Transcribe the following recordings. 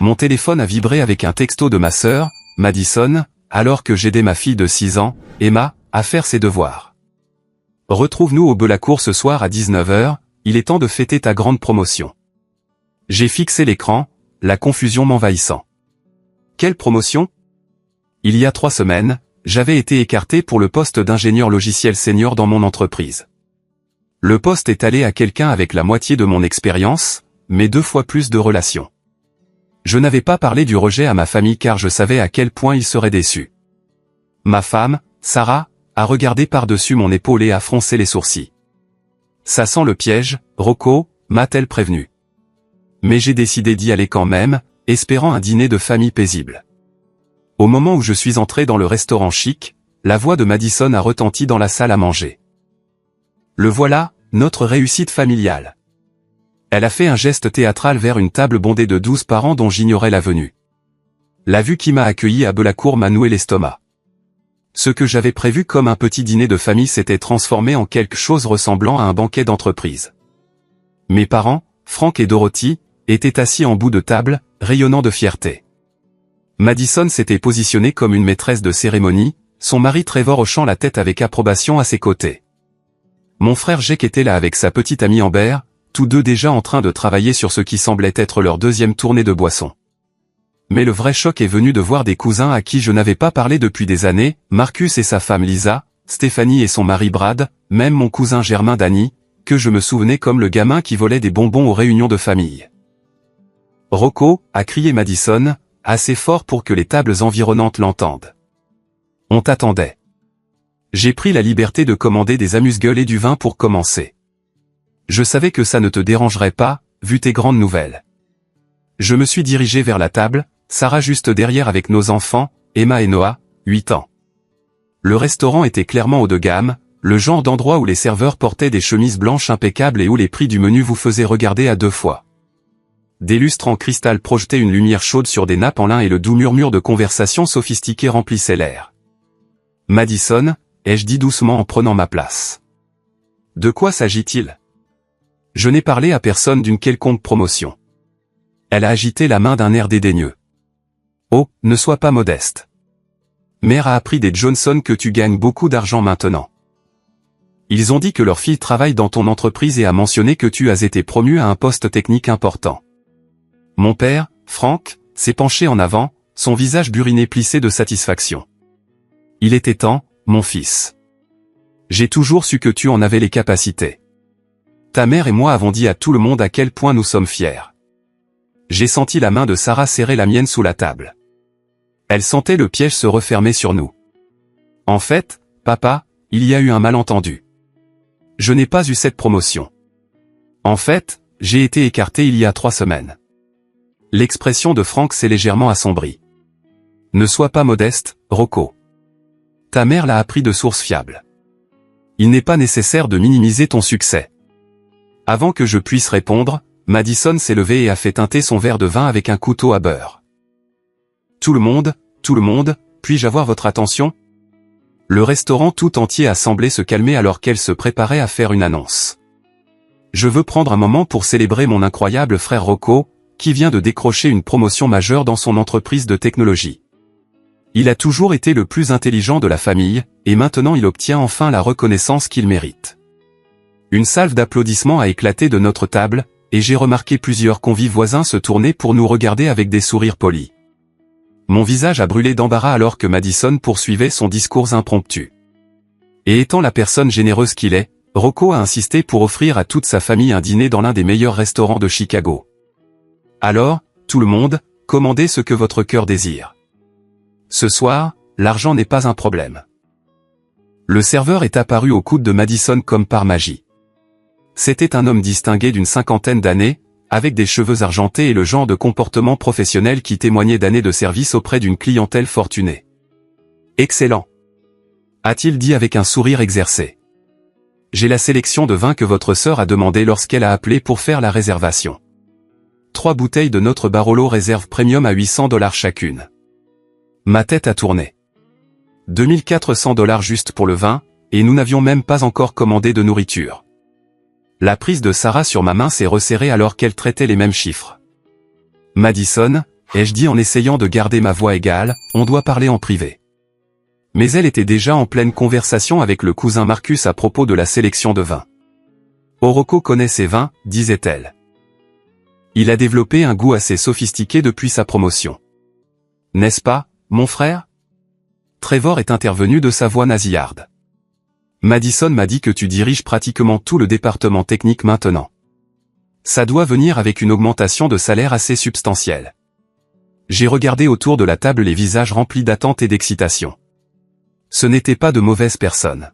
Mon téléphone a vibré avec un texto de ma sœur, Madison, alors que j'aidais ma fille de 6 ans, Emma, à faire ses devoirs. Retrouve-nous au Belacourt ce soir à 19 h, il est temps de fêter ta grande promotion. J'ai fixé l'écran, la confusion m'envahissant. Quelle promotion? Il y a 3 semaines, j'avais été écarté pour le poste d'ingénieur logiciel senior dans mon entreprise. Le poste est allé à quelqu'un avec la moitié de mon expérience, mais 2 fois plus de relations. Je n'avais pas parlé du rejet à ma famille car je savais à quel point ils seraient déçus. Ma femme, Sarah, a regardé par-dessus mon épaule et a froncé les sourcils. Ça sent le piège, Rocco, m'a-t-elle prévenu. Mais j'ai décidé d'y aller quand même, espérant un dîner de famille paisible. Au moment où je suis entré dans le restaurant chic, la voix de Madison a retenti dans la salle à manger. Le voilà, notre réussite familiale. Elle a fait un geste théâtral vers une table bondée de 12 parents dont j'ignorais la venue. La vue qui m'a accueilli à Belacourt m'a noué l'estomac. Ce que j'avais prévu comme un petit dîner de famille s'était transformé en quelque chose ressemblant à un banquet d'entreprise. Mes parents, Frank et Dorothy, étaient assis en bout de table, rayonnant de fierté. Madison s'était positionnée comme une maîtresse de cérémonie, son mari Trevor hochant la tête avec approbation à ses côtés. Mon frère Jake était là avec sa petite amie Amber, tous deux déjà en train de travailler sur ce qui semblait être leur 2e tournée de boissons. Mais le vrai choc est venu de voir des cousins à qui je n'avais pas parlé depuis des années, Marcus et sa femme Lisa, Stéphanie et son mari Brad, même mon cousin Germain Danny, que je me souvenais comme le gamin qui volait des bonbons aux réunions de famille. « Rocco » a crié Madison, assez fort pour que les tables environnantes l'entendent. « On t'attendait. » J'ai pris la liberté de commander des amuse-gueules et du vin pour commencer. Je savais que ça ne te dérangerait pas, vu tes grandes nouvelles. Je me suis dirigé vers la table, Sarah juste derrière avec nos enfants, Emma et Noah, 8 ans. Le restaurant était clairement haut de gamme, le genre d'endroit où les serveurs portaient des chemises blanches impeccables et où les prix du menu vous faisaient regarder à 2 fois. Des lustres en cristal projetaient une lumière chaude sur des nappes en lin et le doux murmure de conversation sophistiquée remplissait l'air. « Madison » ai-je dit doucement en prenant ma place. « De quoi s'agit-il » Je n'ai parlé à personne d'une quelconque promotion. Elle a agité la main d'un air dédaigneux. « Oh, ne sois pas modeste. Mère a appris des Johnson que tu gagnes beaucoup d'argent maintenant. Ils ont dit que leur fille travaille dans ton entreprise et a mentionné que tu as été promu à un poste technique important. » Mon père, Frank, s'est penché en avant, son visage buriné plissé de satisfaction. « Il était temps, mon fils. J'ai toujours su que tu en avais les capacités. Ta mère et moi avons dit à tout le monde à quel point nous sommes fiers. » J'ai senti la main de Sarah serrer la mienne sous la table. Elle sentait le piège se refermer sur nous. « En fait, papa, il y a eu un malentendu. Je n'ai pas eu cette promotion. En fait, j'ai été écarté il y a 3 semaines. » L'expression de Frank s'est légèrement assombrie. « Ne sois pas modeste, Rocco. Ta mère l'a appris de sources fiables. Il n'est pas nécessaire de minimiser ton succès. » Avant que je puisse répondre, Madison s'est levée et a fait teinter son verre de vin avec un couteau à beurre. « Tout le monde, puis-je avoir votre attention ?» Le restaurant tout entier a semblé se calmer alors qu'elle se préparait à faire une annonce. « Je veux prendre un moment pour célébrer mon incroyable frère Rocco, qui vient de décrocher une promotion majeure dans son entreprise de technologie. Il a toujours été le plus intelligent de la famille, et maintenant il obtient enfin la reconnaissance qu'il mérite. » Une salve d'applaudissements a éclaté de notre table, et j'ai remarqué plusieurs convives voisins se tourner pour nous regarder avec des sourires polis. Mon visage a brûlé d'embarras alors que Madison poursuivait son discours impromptu. Et étant la personne généreuse qu'il est, Rocco a insisté pour offrir à toute sa famille un dîner dans l'un des meilleurs restaurants de Chicago. Alors, tout le monde, commandez ce que votre cœur désire. Ce soir, l'argent n'est pas un problème. Le serveur est apparu au coude de Madison comme par magie. C'était un homme distingué d'une 50aine d'années, avec des cheveux argentés et le genre de comportement professionnel qui témoignait d'années de service auprès d'une clientèle fortunée. « Excellent !» a-t-il dit avec un sourire exercé. « J'ai la sélection de vins que votre sœur a demandé lorsqu'elle a appelé pour faire la réservation. 3 bouteilles de notre Barolo réserve premium à $800 chacune. » Ma tête a tourné. $2400 juste pour le vin, et nous n'avions même pas encore commandé de nourriture. La prise de Sarah sur ma main s'est resserrée alors qu'elle traitait les mêmes chiffres. « Madison, ai-je dit en essayant de garder ma voix égale, on doit parler en privé. Mais elle était déjà en pleine conversation avec le cousin Marcus à propos de la sélection de vins. Rocco connaît ses vins, disait-elle. Il a développé un goût assez sophistiqué depuis sa promotion. N'est-ce pas, mon frère? Trevor est intervenu de sa voix nasillarde. Madison m'a dit que tu diriges pratiquement tout le département technique maintenant. Ça doit venir avec une augmentation de salaire assez substantielle. J'ai regardé autour de la table les visages remplis d'attente et d'excitation. Ce n'étaient pas de mauvaises personnes.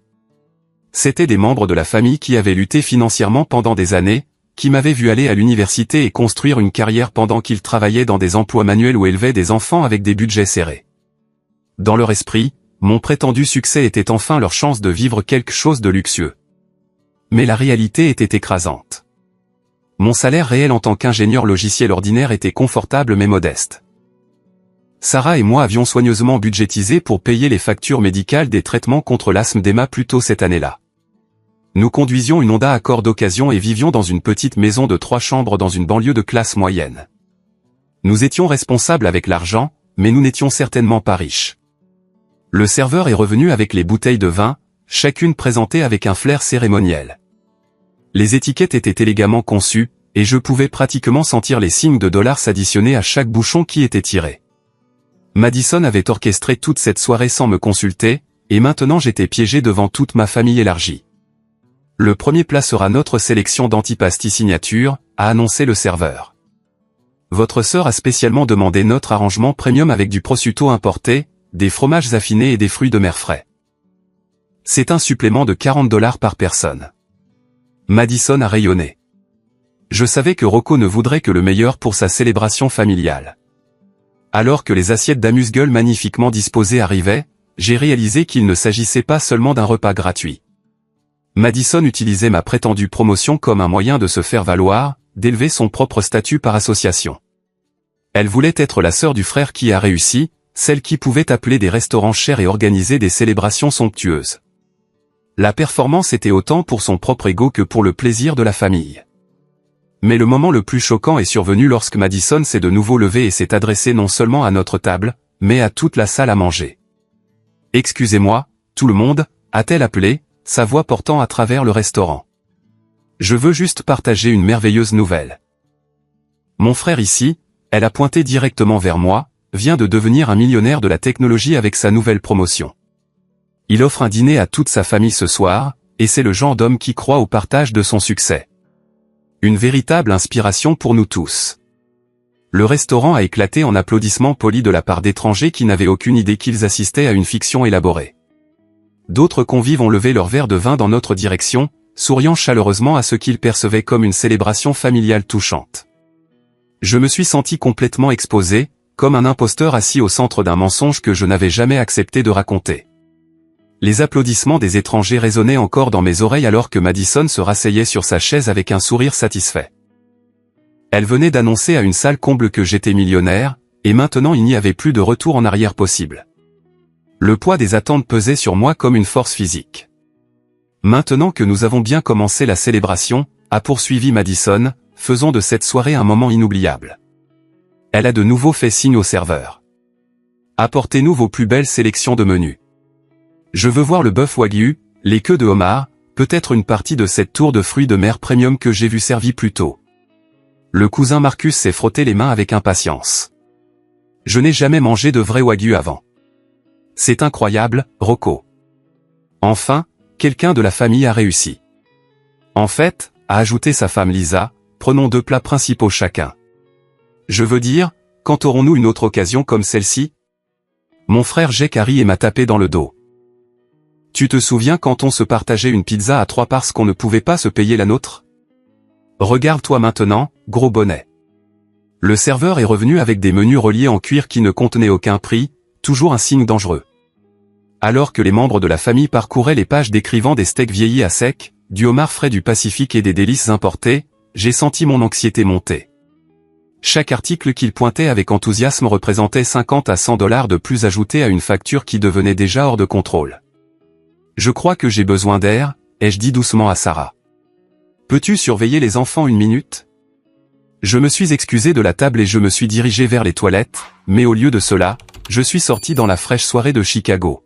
C'étaient des membres de la famille qui avaient lutté financièrement pendant des années, qui m'avaient vu aller à l'université et construire une carrière pendant qu'ils travaillaient dans des emplois manuels ou élevaient des enfants avec des budgets serrés. Dans leur esprit, mon prétendu succès était enfin leur chance de vivre quelque chose de luxueux. Mais la réalité était écrasante. Mon salaire réel en tant qu'ingénieur logiciel ordinaire était confortable mais modeste. Sarah et moi avions soigneusement budgétisé pour payer les factures médicales des traitements contre l'asthme d'Emma plus tôt cette année-là. Nous conduisions une Honda Accord d'occasion et vivions dans une petite maison de 3 chambres dans une banlieue de classe moyenne. Nous étions responsables avec l'argent, mais nous n'étions certainement pas riches. Le serveur est revenu avec les bouteilles de vin, chacune présentée avec un flair cérémoniel. Les étiquettes étaient élégamment conçues, et je pouvais pratiquement sentir les signes de dollars s'additionner à chaque bouchon qui était tiré. Madison avait orchestré toute cette soirée sans me consulter, et maintenant j'étais piégé devant toute ma famille élargie. Le premier plat sera notre sélection d'antipasti signature, a annoncé le serveur. Votre sœur a spécialement demandé notre arrangement premium avec du prosciutto importé, des fromages affinés et des fruits de mer frais. C'est un supplément de $40 par personne. Madison a rayonné. Je savais que Rocco ne voudrait que le meilleur pour sa célébration familiale. Alors que les assiettes d'amuse-gueule magnifiquement disposées arrivaient, j'ai réalisé qu'il ne s'agissait pas seulement d'un repas gratuit. Madison utilisait ma prétendue promotion comme un moyen de se faire valoir, d'élever son propre statut par association. Elle voulait être la sœur du frère qui a réussi, celle qui pouvait appeler des restaurants chers et organiser des célébrations somptueuses. La performance était autant pour son propre ego que pour le plaisir de la famille. Mais le moment le plus choquant est survenu lorsque Madison s'est de nouveau levée et s'est adressée non seulement à notre table, mais à toute la salle à manger. « Excusez-moi, tout le monde » a-t-elle appelé, sa voix portant à travers le restaurant. « Je veux juste partager une merveilleuse nouvelle. Mon frère ici, elle a pointé directement vers moi, vient de devenir un millionnaire de la technologie avec sa nouvelle promotion. Il offre un dîner à toute sa famille ce soir, et c'est le genre d'homme qui croit au partage de son succès. Une véritable inspiration pour nous tous. » Le restaurant a éclaté en applaudissements polis de la part d'étrangers qui n'avaient aucune idée qu'ils assistaient à une fiction élaborée. D'autres convives ont levé leur verre de vin dans notre direction, souriant chaleureusement à ce qu'ils percevaient comme une célébration familiale touchante. Je me suis senti complètement exposé, comme un imposteur assis au centre d'un mensonge que je n'avais jamais accepté de raconter. Les applaudissements des étrangers résonnaient encore dans mes oreilles alors que Madison se rasseyait sur sa chaise avec un sourire satisfait. Elle venait d'annoncer à une salle comble que j'étais millionnaire, et maintenant il n'y avait plus de retour en arrière possible. Le poids des attentes pesait sur moi comme une force physique. Maintenant que nous avons bien commencé la célébration, a poursuivi Madison, faisons de cette soirée un moment inoubliable. Elle a de nouveau fait signe au serveur. Apportez-nous vos plus belles sélections de menus. Je veux voir le bœuf wagyu, les queues de homard, peut-être une partie de cette tour de fruits de mer premium que j'ai vu servi plus tôt. Le cousin Marcus s'est frotté les mains avec impatience. Je n'ai jamais mangé de vrai wagyu avant. C'est incroyable, Rocco. Enfin, quelqu'un de la famille a réussi. En fait, a ajouté sa femme Lisa, prenons 2 plats principaux chacun. Je veux dire, quand aurons-nous une autre occasion comme celle-ci? Mon frère Jake a ri et m'a tapé dans le dos. Tu te souviens quand on se partageait une pizza à 3 parce qu'on ne pouvait pas se payer la nôtre? Regarde-toi maintenant, gros bonnet. Le serveur est revenu avec des menus reliés en cuir qui ne contenaient aucun prix, toujours un signe dangereux. Alors que les membres de la famille parcouraient les pages décrivant des steaks vieillis à sec, du homard frais du Pacifique et des délices importés, j'ai senti mon anxiété monter. Chaque article qu'il pointait avec enthousiasme représentait 50 à $100 de plus ajoutés à une facture qui devenait déjà hors de contrôle. Je crois que j'ai besoin d'air, ai-je dit doucement à Sarah. Peux-tu surveiller les enfants une minute? Je me suis excusé de la table et je me suis dirigé vers les toilettes, mais au lieu de cela, je suis sorti dans la fraîche soirée de Chicago.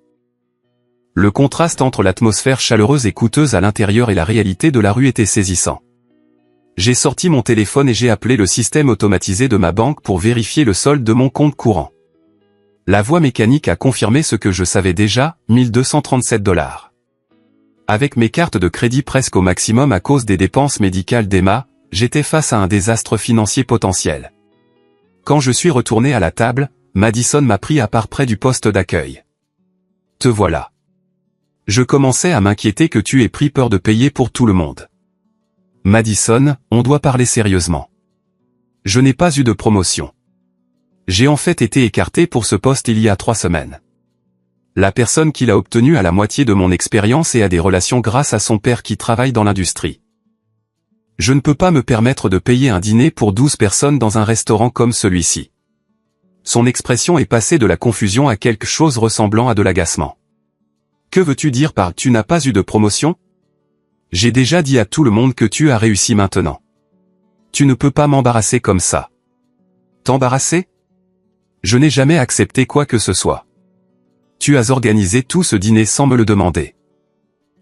Le contraste entre l'atmosphère chaleureuse et coûteuse à l'intérieur et la réalité de la rue était saisissant. J'ai sorti mon téléphone et j'ai appelé le système automatisé de ma banque pour vérifier le solde de mon compte courant. La voix mécanique a confirmé ce que je savais déjà, 1237 $. Avec mes cartes de crédit presque au maximum à cause des dépenses médicales d'Emma, j'étais face à un désastre financier potentiel. Quand je suis retourné à la table, Madison m'a pris à part près du poste d'accueil. « Te voilà. Je commençais à m'inquiéter que tu aies pris peur de payer pour tout le monde. Madison, on doit parler sérieusement. Je n'ai pas eu de promotion. J'ai en fait été écarté pour ce poste il y a 3 semaines. La personne qui l'a obtenu a la moitié de mon expérience et a des relations grâce à son père qui travaille dans l'industrie. Je ne peux pas me permettre de payer un dîner pour 12 personnes dans un restaurant comme celui-ci. » Son expression est passée de la confusion à quelque chose ressemblant à de l'agacement. « Que veux-tu dire par « tu n'as pas eu de promotion » ? J'ai déjà dit à tout le monde que tu as réussi maintenant. Tu ne peux pas m'embarrasser comme ça. T'embarrasser ? Je n'ai jamais accepté quoi que ce soit. Tu as organisé tout ce dîner sans me le demander.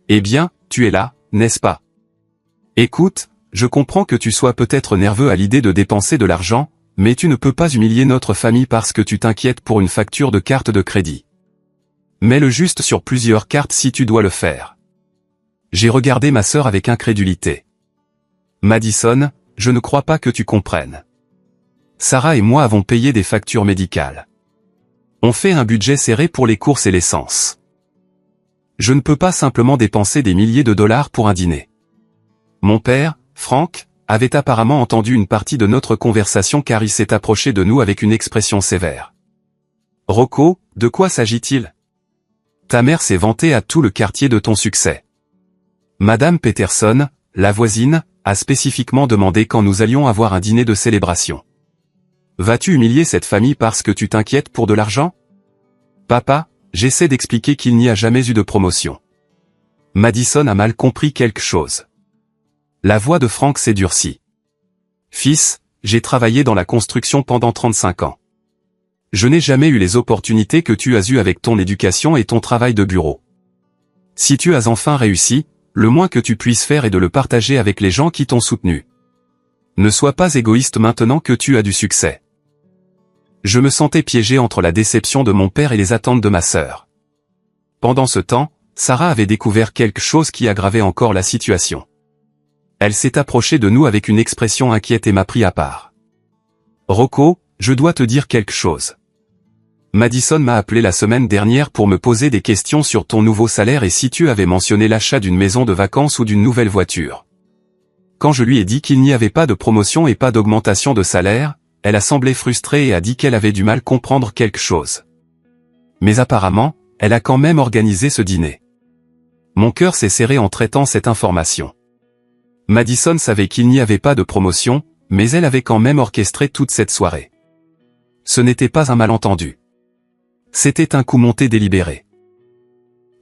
Eh bien, tu es là, n'est-ce pas ? Écoute, je comprends que tu sois peut-être nerveux à l'idée de dépenser de l'argent, mais tu ne peux pas humilier notre famille parce que tu t'inquiètes pour une facture de carte de crédit. Mets-le juste sur plusieurs cartes si tu dois le faire. J'ai regardé ma sœur avec incrédulité. Madison, je ne crois pas que tu comprennes. Sarah et moi avons payé des factures médicales. On fait un budget serré pour les courses et l'essence. Je ne peux pas simplement dépenser des milliers de dollars pour un dîner. Mon père, Frank, avait apparemment entendu une partie de notre conversation car il s'est approché de nous avec une expression sévère. « Rocco, de quoi s'agit-il ? Ta mère s'est vantée à tout le quartier de ton succès. Madame Peterson, la voisine, a spécifiquement demandé quand nous allions avoir un dîner de célébration. Vas-tu humilier cette famille parce que tu t'inquiètes pour de l'argent ? Papa, j'essaie d'expliquer qu'il n'y a jamais eu de promotion. » Madison a mal compris quelque chose. La voix de Frank s'est durcie. « Fils, j'ai travaillé dans la construction pendant 35 ans. Je n'ai jamais eu les opportunités que tu as eues avec ton éducation et ton travail de bureau. Si tu as enfin réussi, le moins que tu puisses faire est de le partager avec les gens qui t'ont soutenu. Ne sois pas égoïste maintenant que tu as du succès. » Je me sentais piégé entre la déception de mon père et les attentes de ma sœur. Pendant ce temps, Sarah avait découvert quelque chose qui aggravait encore la situation. Elle s'est approchée de nous avec une expression inquiète et m'a pris à part. « Rocco, je dois te dire quelque chose. Madison m'a appelé la semaine dernière pour me poser des questions sur ton nouveau salaire et si tu avais mentionné l'achat d'une maison de vacances ou d'une nouvelle voiture. Quand je lui ai dit qu'il n'y avait pas de promotion et pas d'augmentation de salaire, elle a semblé frustrée et a dit qu'elle avait du mal à comprendre quelque chose. Mais apparemment, elle a quand même organisé ce dîner. Mon cœur s'est serré en traitant cette information. Madison savait qu'il n'y avait pas de promotion, mais elle avait quand même orchestré toute cette soirée. Ce n'était pas un malentendu. C'était un coup monté délibéré.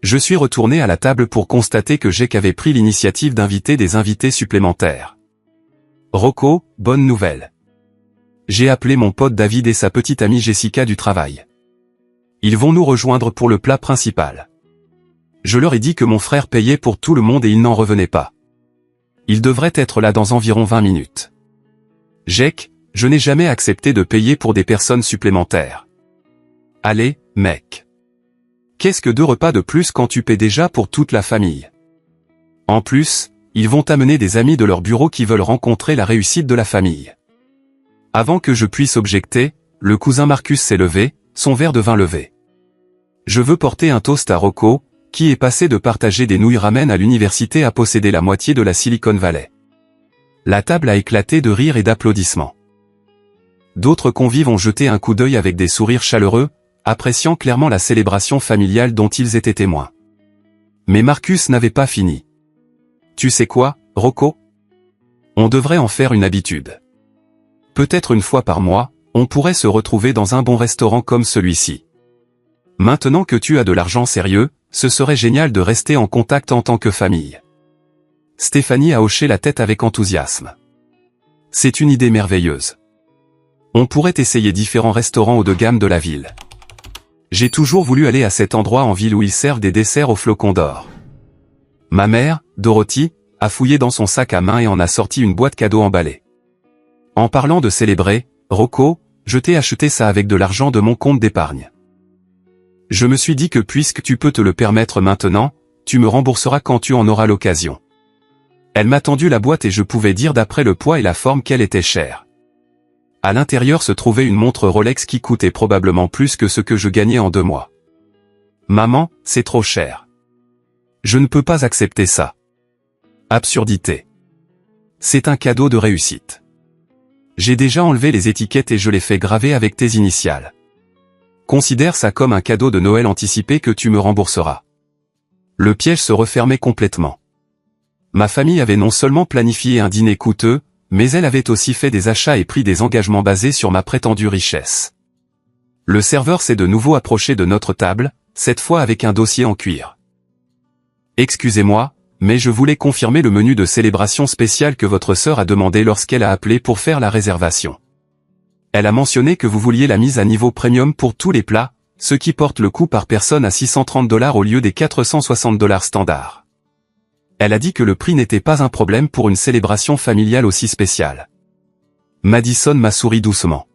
Je suis retourné à la table pour constater que Jake avait pris l'initiative d'inviter des invités supplémentaires. Rocco, bonne nouvelle. J'ai appelé mon pote David et sa petite amie Jessica du travail. Ils vont nous rejoindre pour le plat principal. Je leur ai dit que mon frère payait pour tout le monde et ils n'en revenaient pas. Ils devraient être là dans environ 20 minutes. Jake, je n'ai jamais accepté de payer pour des personnes supplémentaires. Allez, mec. Qu'est-ce que 2 repas de plus quand tu paies déjà pour toute la famille ? En plus, ils vont amener des amis de leur bureau qui veulent rencontrer la réussite de la famille. Avant que je puisse objecter, le cousin Marcus s'est levé, son verre de vin levé. Je veux porter un toast à Rocco, qui est passé de partager des nouilles ramen à l'université à posséder la moitié de la Silicon Valley. La table a éclaté de rires et d'applaudissements. D'autres convives ont jeté un coup d'œil avec des sourires chaleureux, appréciant clairement la célébration familiale dont ils étaient témoins. Mais Marcus n'avait pas fini. Tu sais quoi, Rocco ? On devrait en faire une habitude. Peut-être une fois par mois, on pourrait se retrouver dans un bon restaurant comme celui-ci. Maintenant que tu as de l'argent sérieux, ce serait génial de rester en contact en tant que famille. Stéphanie a hoché la tête avec enthousiasme. C'est une idée merveilleuse. On pourrait essayer différents restaurants haut de gamme de la ville. J'ai toujours voulu aller à cet endroit en ville où ils servent des desserts aux flocons d'or. Ma mère, Dorothy, a fouillé dans son sac à main et en a sorti une boîte cadeau emballée. En parlant de célébrer, Rocco, je t'ai acheté ça avec de l'argent de mon compte d'épargne. Je me suis dit que puisque tu peux te le permettre maintenant, tu me rembourseras quand tu en auras l'occasion. Elle m'a tendu la boîte et je pouvais dire d'après le poids et la forme qu'elle était chère. À l'intérieur se trouvait une montre Rolex qui coûtait probablement plus que ce que je gagnais en 2 mois. Maman, c'est trop cher. Je ne peux pas accepter ça. Absurdité. C'est un cadeau de réussite. J'ai déjà enlevé les étiquettes et je les fais graver avec tes initiales. Considère ça comme un cadeau de Noël anticipé que tu me rembourseras. Le piège se refermait complètement. Ma famille avait non seulement planifié un dîner coûteux, mais elle avait aussi fait des achats et pris des engagements basés sur ma prétendue richesse. Le serveur s'est de nouveau approché de notre table, cette fois avec un dossier en cuir. Excusez-moi, mais je voulais confirmer le menu de célébration spéciale que votre sœur a demandé lorsqu'elle a appelé pour faire la réservation. Elle a mentionné que vous vouliez la mise à niveau premium pour tous les plats, ce qui porte le coût par personne à $630 au lieu des $460 standards. Elle a dit que le prix n'était pas un problème pour une célébration familiale aussi spéciale. Madison m'a souri doucement.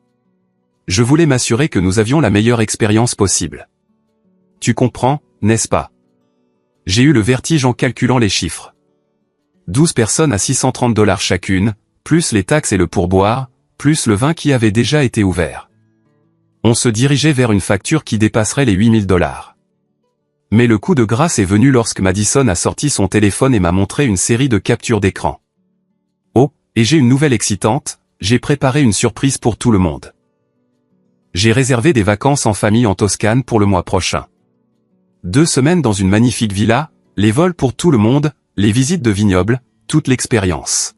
Je voulais m'assurer que nous avions la meilleure expérience possible. Tu comprends, n'est-ce pas? J'ai eu le vertige en calculant les chiffres. 12 personnes à $630 chacune, plus les taxes et le pourboire, plus le vin qui avait déjà été ouvert. On se dirigeait vers une facture qui dépasserait les $8000. Mais le coup de grâce est venu lorsque Madison a sorti son téléphone et m'a montré une série de captures d'écran. Oh, et j'ai une nouvelle excitante, j'ai préparé une surprise pour tout le monde. J'ai réservé des vacances en famille en Toscane pour le mois prochain. 2 semaines dans une magnifique villa, les vols pour tout le monde, les visites de vignobles, toute l'expérience.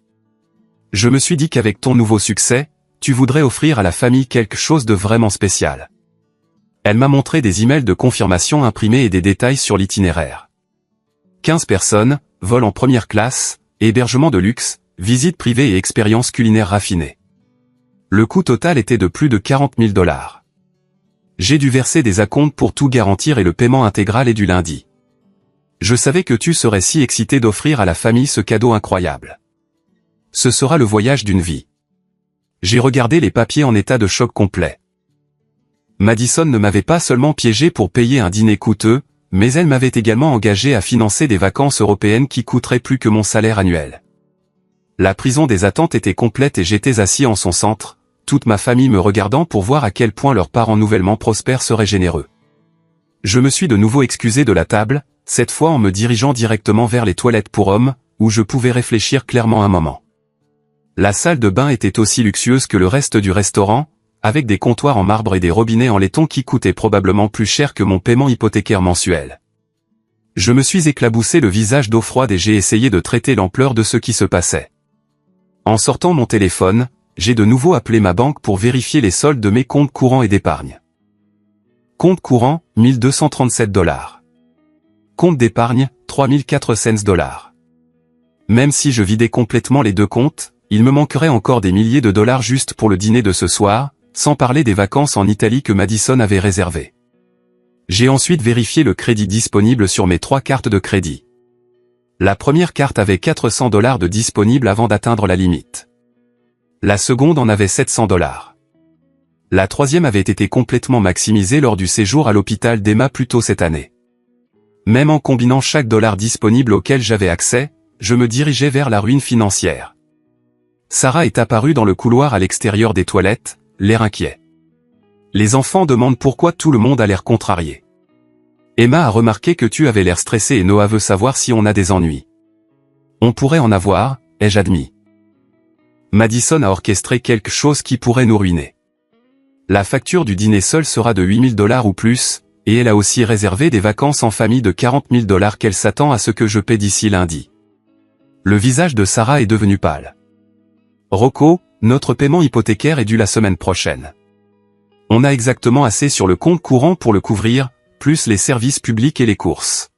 Je me suis dit qu'avec ton nouveau succès, tu voudrais offrir à la famille quelque chose de vraiment spécial. Elle m'a montré des emails de confirmation imprimés et des détails sur l'itinéraire. 15 personnes, vol en première classe, hébergement de luxe, visite privée et expérience culinaire raffinée. Le coût total était de plus de $40 000. J'ai dû verser des acomptes pour tout garantir et le paiement intégral est du lundi. Je savais que tu serais si excité d'offrir à la famille ce cadeau incroyable. Ce sera le voyage d'une vie. J'ai regardé les papiers en état de choc complet. Madison ne m'avait pas seulement piégé pour payer un dîner coûteux, mais elle m'avait également engagé à financer des vacances européennes qui coûteraient plus que mon salaire annuel. La prison des attentes était complète et j'étais assis en son centre, toute ma famille me regardant pour voir à quel point leurs parents nouvellement prospères seraient généreux. Je me suis de nouveau excusé de la table, cette fois en me dirigeant directement vers les toilettes pour hommes, où je pouvais réfléchir clairement un moment. La salle de bain était aussi luxueuse que le reste du restaurant, avec des comptoirs en marbre et des robinets en laiton qui coûtaient probablement plus cher que mon paiement hypothécaire mensuel. Je me suis éclaboussé le visage d'eau froide et j'ai essayé de traiter l'ampleur de ce qui se passait. En sortant mon téléphone, j'ai de nouveau appelé ma banque pour vérifier les soldes de mes comptes courants et d'épargne. Compte courant, $1237. Compte d'épargne, $3400. Même si je vidais complètement les 2 comptes, il me manquerait encore des milliers de dollars juste pour le dîner de ce soir, sans parler des vacances en Italie que Madison avait réservées. J'ai ensuite vérifié le crédit disponible sur mes 3 cartes de crédit. La première carte avait $400 de disponible avant d'atteindre la limite. La seconde en avait $700. La troisième avait été complètement maximisée lors du séjour à l'hôpital d'Emma plus tôt cette année. Même en combinant chaque dollar disponible auquel j'avais accès, je me dirigeais vers la ruine financière. Sarah est apparue dans le couloir à l'extérieur des toilettes, l'air inquiet. Les enfants demandent pourquoi tout le monde a l'air contrarié. Emma a remarqué que tu avais l'air stressé et Noah veut savoir si on a des ennuis. On pourrait en avoir, ai-je admis. Madison a orchestré quelque chose qui pourrait nous ruiner. La facture du dîner seul sera de $8000 ou plus, et elle a aussi réservé des vacances en famille de $40 000 qu'elle s'attend à ce que je paie d'ici lundi. Le visage de Sarah est devenu pâle. Rocco, notre paiement hypothécaire est dû la semaine prochaine. On a exactement assez sur le compte courant pour le couvrir, plus les services publics et les courses.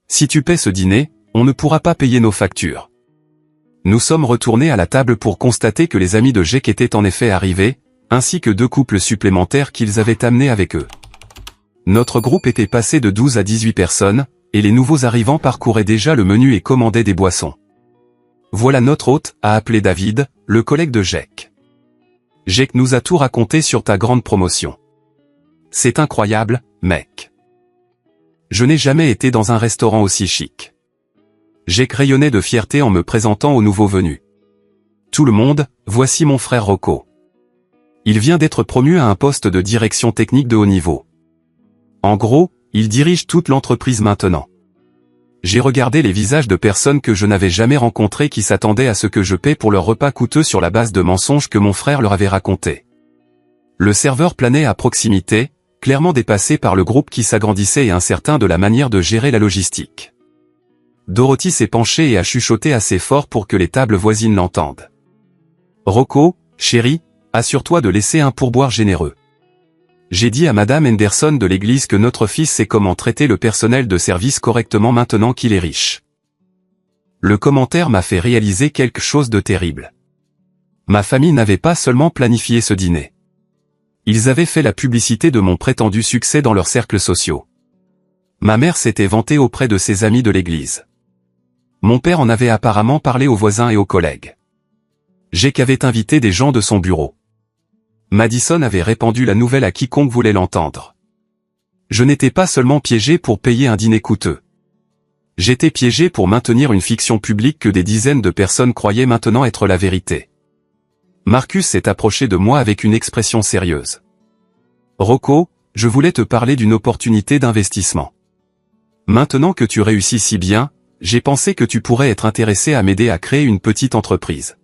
Si tu paies ce dîner, on ne pourra pas payer nos factures. Nous sommes retournés à la table pour constater que les amis de Jake étaient en effet arrivés, ainsi que 2 couples supplémentaires qu'ils avaient amenés avec eux. Notre groupe était passé de 12 à 18 personnes, et les nouveaux arrivants parcouraient déjà le menu et commandaient des boissons. Voilà notre hôte, a appelé David, le collègue de Jake. Jake nous a tout raconté sur ta grande promotion. C'est incroyable, mec. Je n'ai jamais été dans un restaurant aussi chic. Jake rayonnait de fierté en me présentant aux nouveaux venus. Tout le monde, voici mon frère Rocco. Il vient d'être promu à un poste de direction technique de haut niveau. En gros, il dirige toute l'entreprise maintenant. J'ai regardé les visages de personnes que je n'avais jamais rencontrées qui s'attendaient à ce que je paie pour leur repas coûteux sur la base de mensonges que mon frère leur avait racontés. Le serveur planait à proximité, clairement dépassé par le groupe qui s'agrandissait et incertain de la manière de gérer la logistique. Dorothy s'est penchée et a chuchoté assez fort pour que les tables voisines l'entendent. Rocco, chérie, assure-toi de laisser un pourboire généreux. J'ai dit à Madame Henderson de l'église que notre fils sait comment traiter le personnel de service correctement maintenant qu'il est riche. Le commentaire m'a fait réaliser quelque chose de terrible. Ma famille n'avait pas seulement planifié ce dîner. Ils avaient fait la publicité de mon prétendu succès dans leurs cercles sociaux. Ma mère s'était vantée auprès de ses amis de l'église. Mon père en avait apparemment parlé aux voisins et aux collègues. Jake avait invité des gens de son bureau. Madison avait répandu la nouvelle à quiconque voulait l'entendre. Je n'étais pas seulement piégé pour payer un dîner coûteux. J'étais piégé pour maintenir une fiction publique que des dizaines de personnes croyaient maintenant être la vérité. Marcus s'est approché de moi avec une expression sérieuse. Rocco, je voulais te parler d'une opportunité d'investissement. Maintenant que tu réussis si bien, j'ai pensé que tu pourrais être intéressé à m'aider à créer une petite entreprise.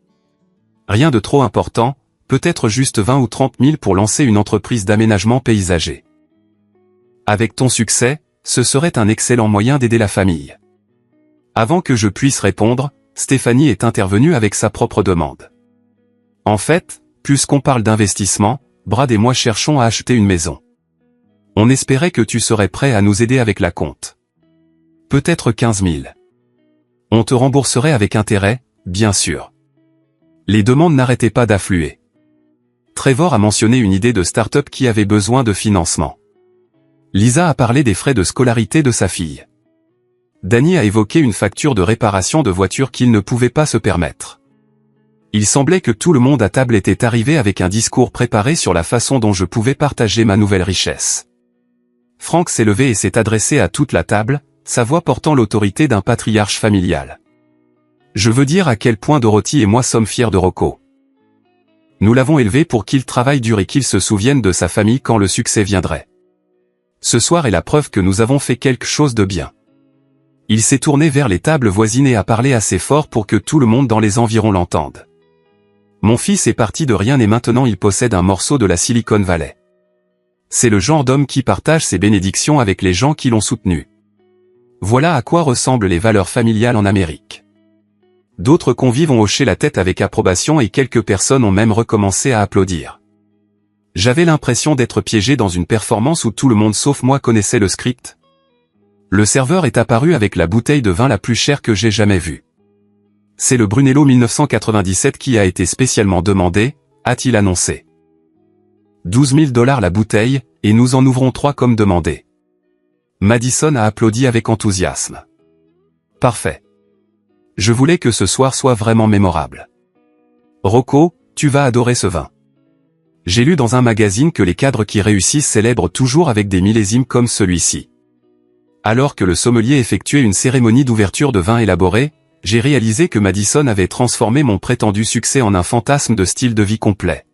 Rien de trop important, peut-être juste 20 ou 30 000 pour lancer une entreprise d'aménagement paysager. Avec ton succès, ce serait un excellent moyen d'aider la famille. Avant que je puisse répondre, Stéphanie est intervenue avec sa propre demande. En fait, puisqu'on parle d'investissement, Brad et moi cherchons à acheter une maison. On espérait que tu serais prêt à nous aider avec la compte. Peut-être 15 000. On te rembourserait avec intérêt, bien sûr. Les demandes n'arrêtaient pas d'affluer. Trevor a mentionné une idée de start-up qui avait besoin de financement. Lisa a parlé des frais de scolarité de sa fille. Danny a évoqué une facture de réparation de voiture qu'il ne pouvait pas se permettre. Il semblait que tout le monde à table était arrivé avec un discours préparé sur la façon dont je pouvais partager ma nouvelle richesse. Frank s'est levé et s'est adressé à toute la table, sa voix portant l'autorité d'un patriarche familial. Je veux dire à quel point Dorothy et moi sommes fiers de Rocco. Nous l'avons élevé pour qu'il travaille dur et qu'il se souvienne de sa famille quand le succès viendrait. Ce soir est la preuve que nous avons fait quelque chose de bien. Il s'est tourné vers les tables voisines et a parlé assez fort pour que tout le monde dans les environs l'entende. Mon fils est parti de rien et maintenant il possède un morceau de la Silicon Valley. C'est le genre d'homme qui partage ses bénédictions avec les gens qui l'ont soutenu. Voilà à quoi ressemblent les valeurs familiales en Amérique. D'autres convives ont hoché la tête avec approbation et quelques personnes ont même recommencé à applaudir. J'avais l'impression d'être piégé dans une performance où tout le monde sauf moi connaissait le script. Le serveur est apparu avec la bouteille de vin la plus chère que j'ai jamais vue. C'est le Brunello 1997 qui a été spécialement demandé, a-t-il annoncé. 12 000 $ la bouteille, et nous en ouvrons 3 comme demandé. Madison a applaudi avec enthousiasme. Parfait. Je voulais que ce soir soit vraiment mémorable. Rocco, tu vas adorer ce vin. J'ai lu dans un magazine que les cadres qui réussissent célèbrent toujours avec des millésimes comme celui-ci. Alors que le sommelier effectuait une cérémonie d'ouverture de vin élaboré, j'ai réalisé que Madison avait transformé mon prétendu succès en un fantasme de style de vie complet.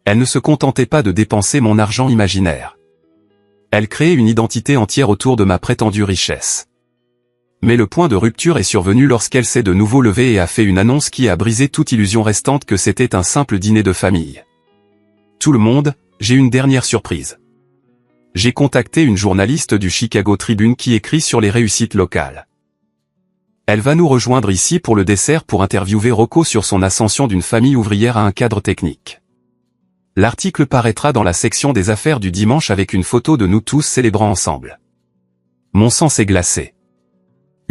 Elle ne se contentait pas de dépenser mon argent imaginaire. Elle créait une identité entière autour de ma prétendue richesse. Mais le point de rupture est survenu lorsqu'elle s'est de nouveau levée et a fait une annonce qui a brisé toute illusion restante que c'était un simple dîner de famille. Tout le monde, j'ai une dernière surprise. J'ai contacté une journaliste du Chicago Tribune qui écrit sur les réussites locales. Elle va nous rejoindre ici pour le dessert pour interviewer Rocco sur son ascension d'une famille ouvrière à un cadre technique. L'article paraîtra dans la section des affaires du dimanche avec une photo de nous tous célébrant ensemble. Mon sang s'est glacé.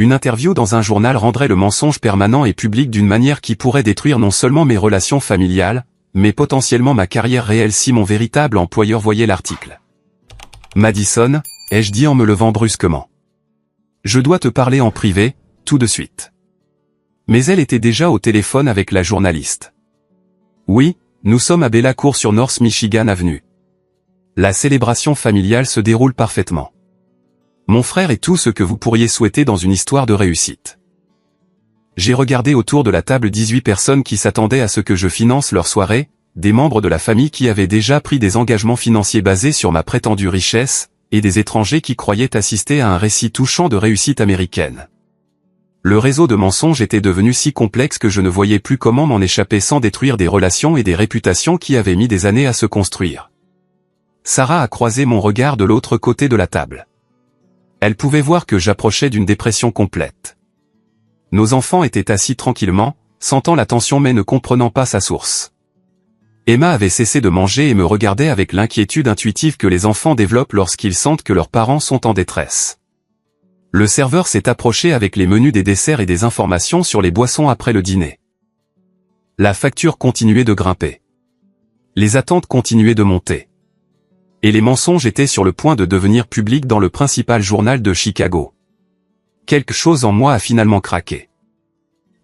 Une interview dans un journal rendrait le mensonge permanent et public d'une manière qui pourrait détruire non seulement mes relations familiales, mais potentiellement ma carrière réelle si mon véritable employeur voyait l'article. Madison, ai-je dit en me levant brusquement. Je dois te parler en privé, tout de suite. Mais elle était déjà au téléphone avec la journaliste. Oui, nous sommes à Bella Court sur North Michigan Avenue. La célébration familiale se déroule parfaitement. Mon frère est tout ce que vous pourriez souhaiter dans une histoire de réussite. J'ai regardé autour de la table 18 personnes qui s'attendaient à ce que je finance leur soirée, des membres de la famille qui avaient déjà pris des engagements financiers basés sur ma prétendue richesse, et des étrangers qui croyaient assister à un récit touchant de réussite américaine. Le réseau de mensonges était devenu si complexe que je ne voyais plus comment m'en échapper sans détruire des relations et des réputations qui avaient mis des années à se construire. Sarah a croisé mon regard de l'autre côté de la table. Elle pouvait voir que j'approchais d'une dépression complète. Nos enfants étaient assis tranquillement, sentant la tension mais ne comprenant pas sa source. Emma avait cessé de manger et me regardait avec l'inquiétude intuitive que les enfants développent lorsqu'ils sentent que leurs parents sont en détresse. Le serveur s'est approché avec les menus des desserts et des informations sur les boissons après le dîner. La facture continuait de grimper. Les attentes continuaient de monter. Et les mensonges étaient sur le point de devenir publics dans le principal journal de Chicago. Quelque chose en moi a finalement craqué.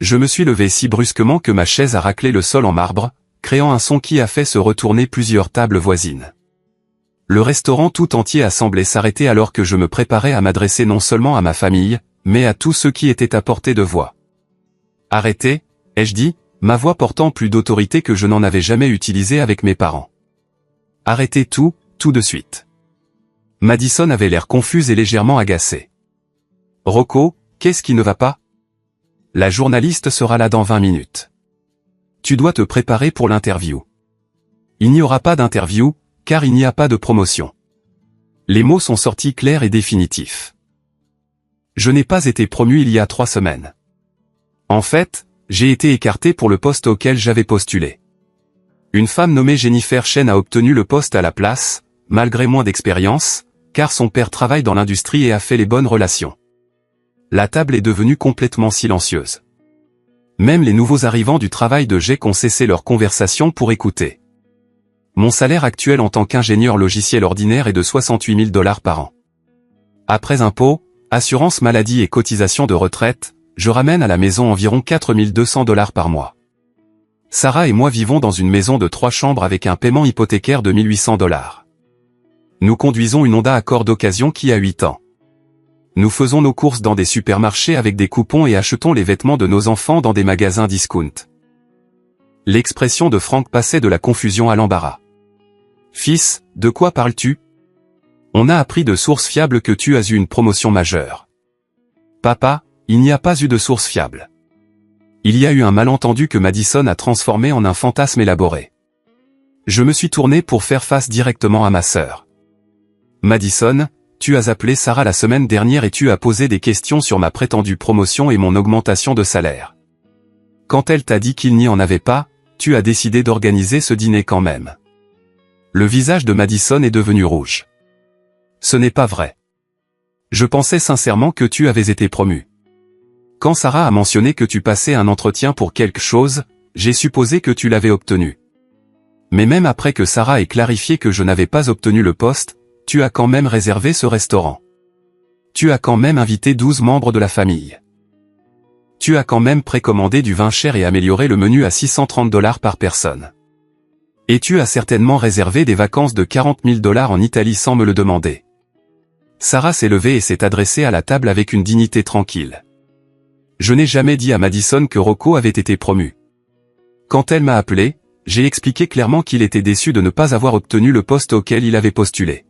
Je me suis levé si brusquement que ma chaise a raclé le sol en marbre, créant un son qui a fait se retourner plusieurs tables voisines. Le restaurant tout entier a semblé s'arrêter alors que je me préparais à m'adresser non seulement à ma famille, mais à tous ceux qui étaient à portée de voix. Arrêtez, ai-je dit, ma voix portant plus d'autorité que je n'en avais jamais utilisée avec mes parents. Arrêtez tout de suite. Madison avait l'air confuse et légèrement agacée. Rocco, qu'est-ce qui ne va pas? La journaliste sera là dans 20 minutes. Tu dois te préparer pour l'interview. Il n'y aura pas d'interview, car il n'y a pas de promotion. Les mots sont sortis clairs et définitifs. Je n'ai pas été promu il y a 3 semaines. En fait, j'ai été écarté pour le poste auquel j'avais postulé. Une femme nommée Jennifer Chen a obtenu le poste à la place, malgré moins d'expérience, car son père travaille dans l'industrie et a fait les bonnes relations. La table est devenue complètement silencieuse. Même les nouveaux arrivants du travail de GEC ont cessé leur conversation pour écouter. Mon salaire actuel en tant qu'ingénieur logiciel ordinaire est de 68 000 $ par an. Après impôts, assurance maladie et cotisation de retraite, je ramène à la maison environ 4 200 $ par mois. Sarah et moi vivons dans une maison de 3 chambres avec un paiement hypothécaire de 1 800 $. Nous conduisons une Honda Accord d'occasion qui a 8 ans. Nous faisons nos courses dans des supermarchés avec des coupons et achetons les vêtements de nos enfants dans des magasins discount. L'expression de Frank passait de la confusion à l'embarras. Fils, de quoi parles-tu? On a appris de sources fiables que tu as eu une promotion majeure. Papa, il n'y a pas eu de source fiable. Il y a eu un malentendu que Madison a transformé en un fantasme élaboré. Je me suis tourné pour faire face directement à ma sœur. Madison, tu as appelé Sarah la semaine dernière et tu as posé des questions sur ma prétendue promotion et mon augmentation de salaire. Quand elle t'a dit qu'il n'y en avait pas, tu as décidé d'organiser ce dîner quand même. Le visage de Madison est devenu rouge. Ce n'est pas vrai. Je pensais sincèrement que tu avais été promu. Quand Sarah a mentionné que tu passais un entretien pour quelque chose, j'ai supposé que tu l'avais obtenu. Mais même après que Sarah ait clarifié que je n'avais pas obtenu le poste, tu as quand même réservé ce restaurant. Tu as quand même invité 12 membres de la famille. Tu as quand même précommandé du vin cher et amélioré le menu à 630 $ par personne. Et tu as certainement réservé des vacances de 40 000 $ en Italie sans me le demander. Sarah s'est levée et s'est adressée à la table avec une dignité tranquille. Je n'ai jamais dit à Madison que Rocco avait été promu. Quand elle m'a appelé, j'ai expliqué clairement qu'il était déçu de ne pas avoir obtenu le poste auquel il avait postulé.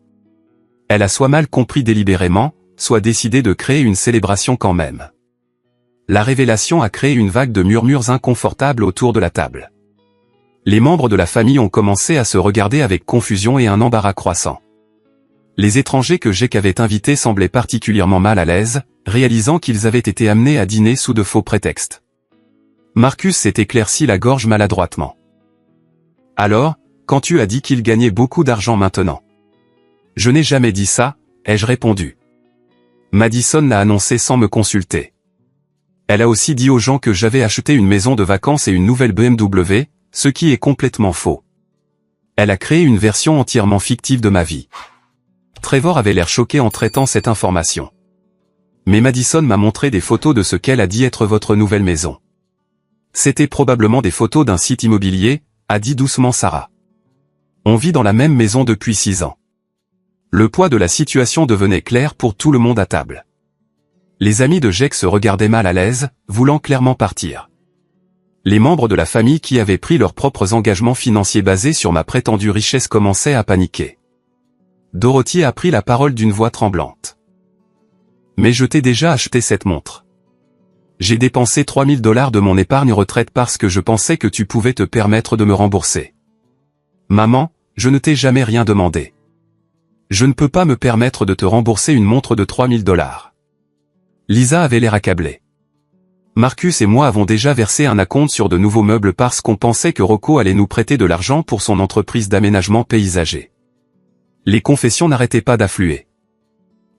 Elle a soit mal compris délibérément, soit décidé de créer une célébration quand même. La révélation a créé une vague de murmures inconfortables autour de la table. Les membres de la famille ont commencé à se regarder avec confusion et un embarras croissant. Les étrangers que GEC avait invités semblaient particulièrement mal à l'aise, réalisant qu'ils avaient été amenés à dîner sous de faux prétextes. Marcus s'est éclairci la gorge maladroitement. Alors, quand tu as dit qu'il gagnait beaucoup d'argent maintenant? Je n'ai jamais dit ça, ai-je répondu. Madison l'a annoncé sans me consulter. Elle a aussi dit aux gens que j'avais acheté une maison de vacances et une nouvelle BMW, ce qui est complètement faux. Elle a créé une version entièrement fictive de ma vie. Trevor avait l'air choqué en traitant cette information. Mais Madison m'a montré des photos de ce qu'elle a dit être votre nouvelle maison. C'était probablement des photos d'un site immobilier, a dit doucement Sarah. On vit dans la même maison depuis 6 ans. Le poids de la situation devenait clair pour tout le monde à table. Les amis de Jake se regardaient mal à l'aise, voulant clairement partir. Les membres de la famille qui avaient pris leurs propres engagements financiers basés sur ma prétendue richesse commençaient à paniquer. Dorothy a pris la parole d'une voix tremblante. Mais je t'ai déjà acheté cette montre. J'ai dépensé $3000 de mon épargne retraite parce que je pensais que tu pouvais te permettre de me rembourser. Maman, je ne t'ai jamais rien demandé. Je ne peux pas me permettre de te rembourser une montre de $3000. Lisa avait l'air accablée. Marcus et moi avons déjà versé un acompte sur de nouveaux meubles parce qu'on pensait que Rocco allait nous prêter de l'argent pour son entreprise d'aménagement paysager. Les confessions n'arrêtaient pas d'affluer.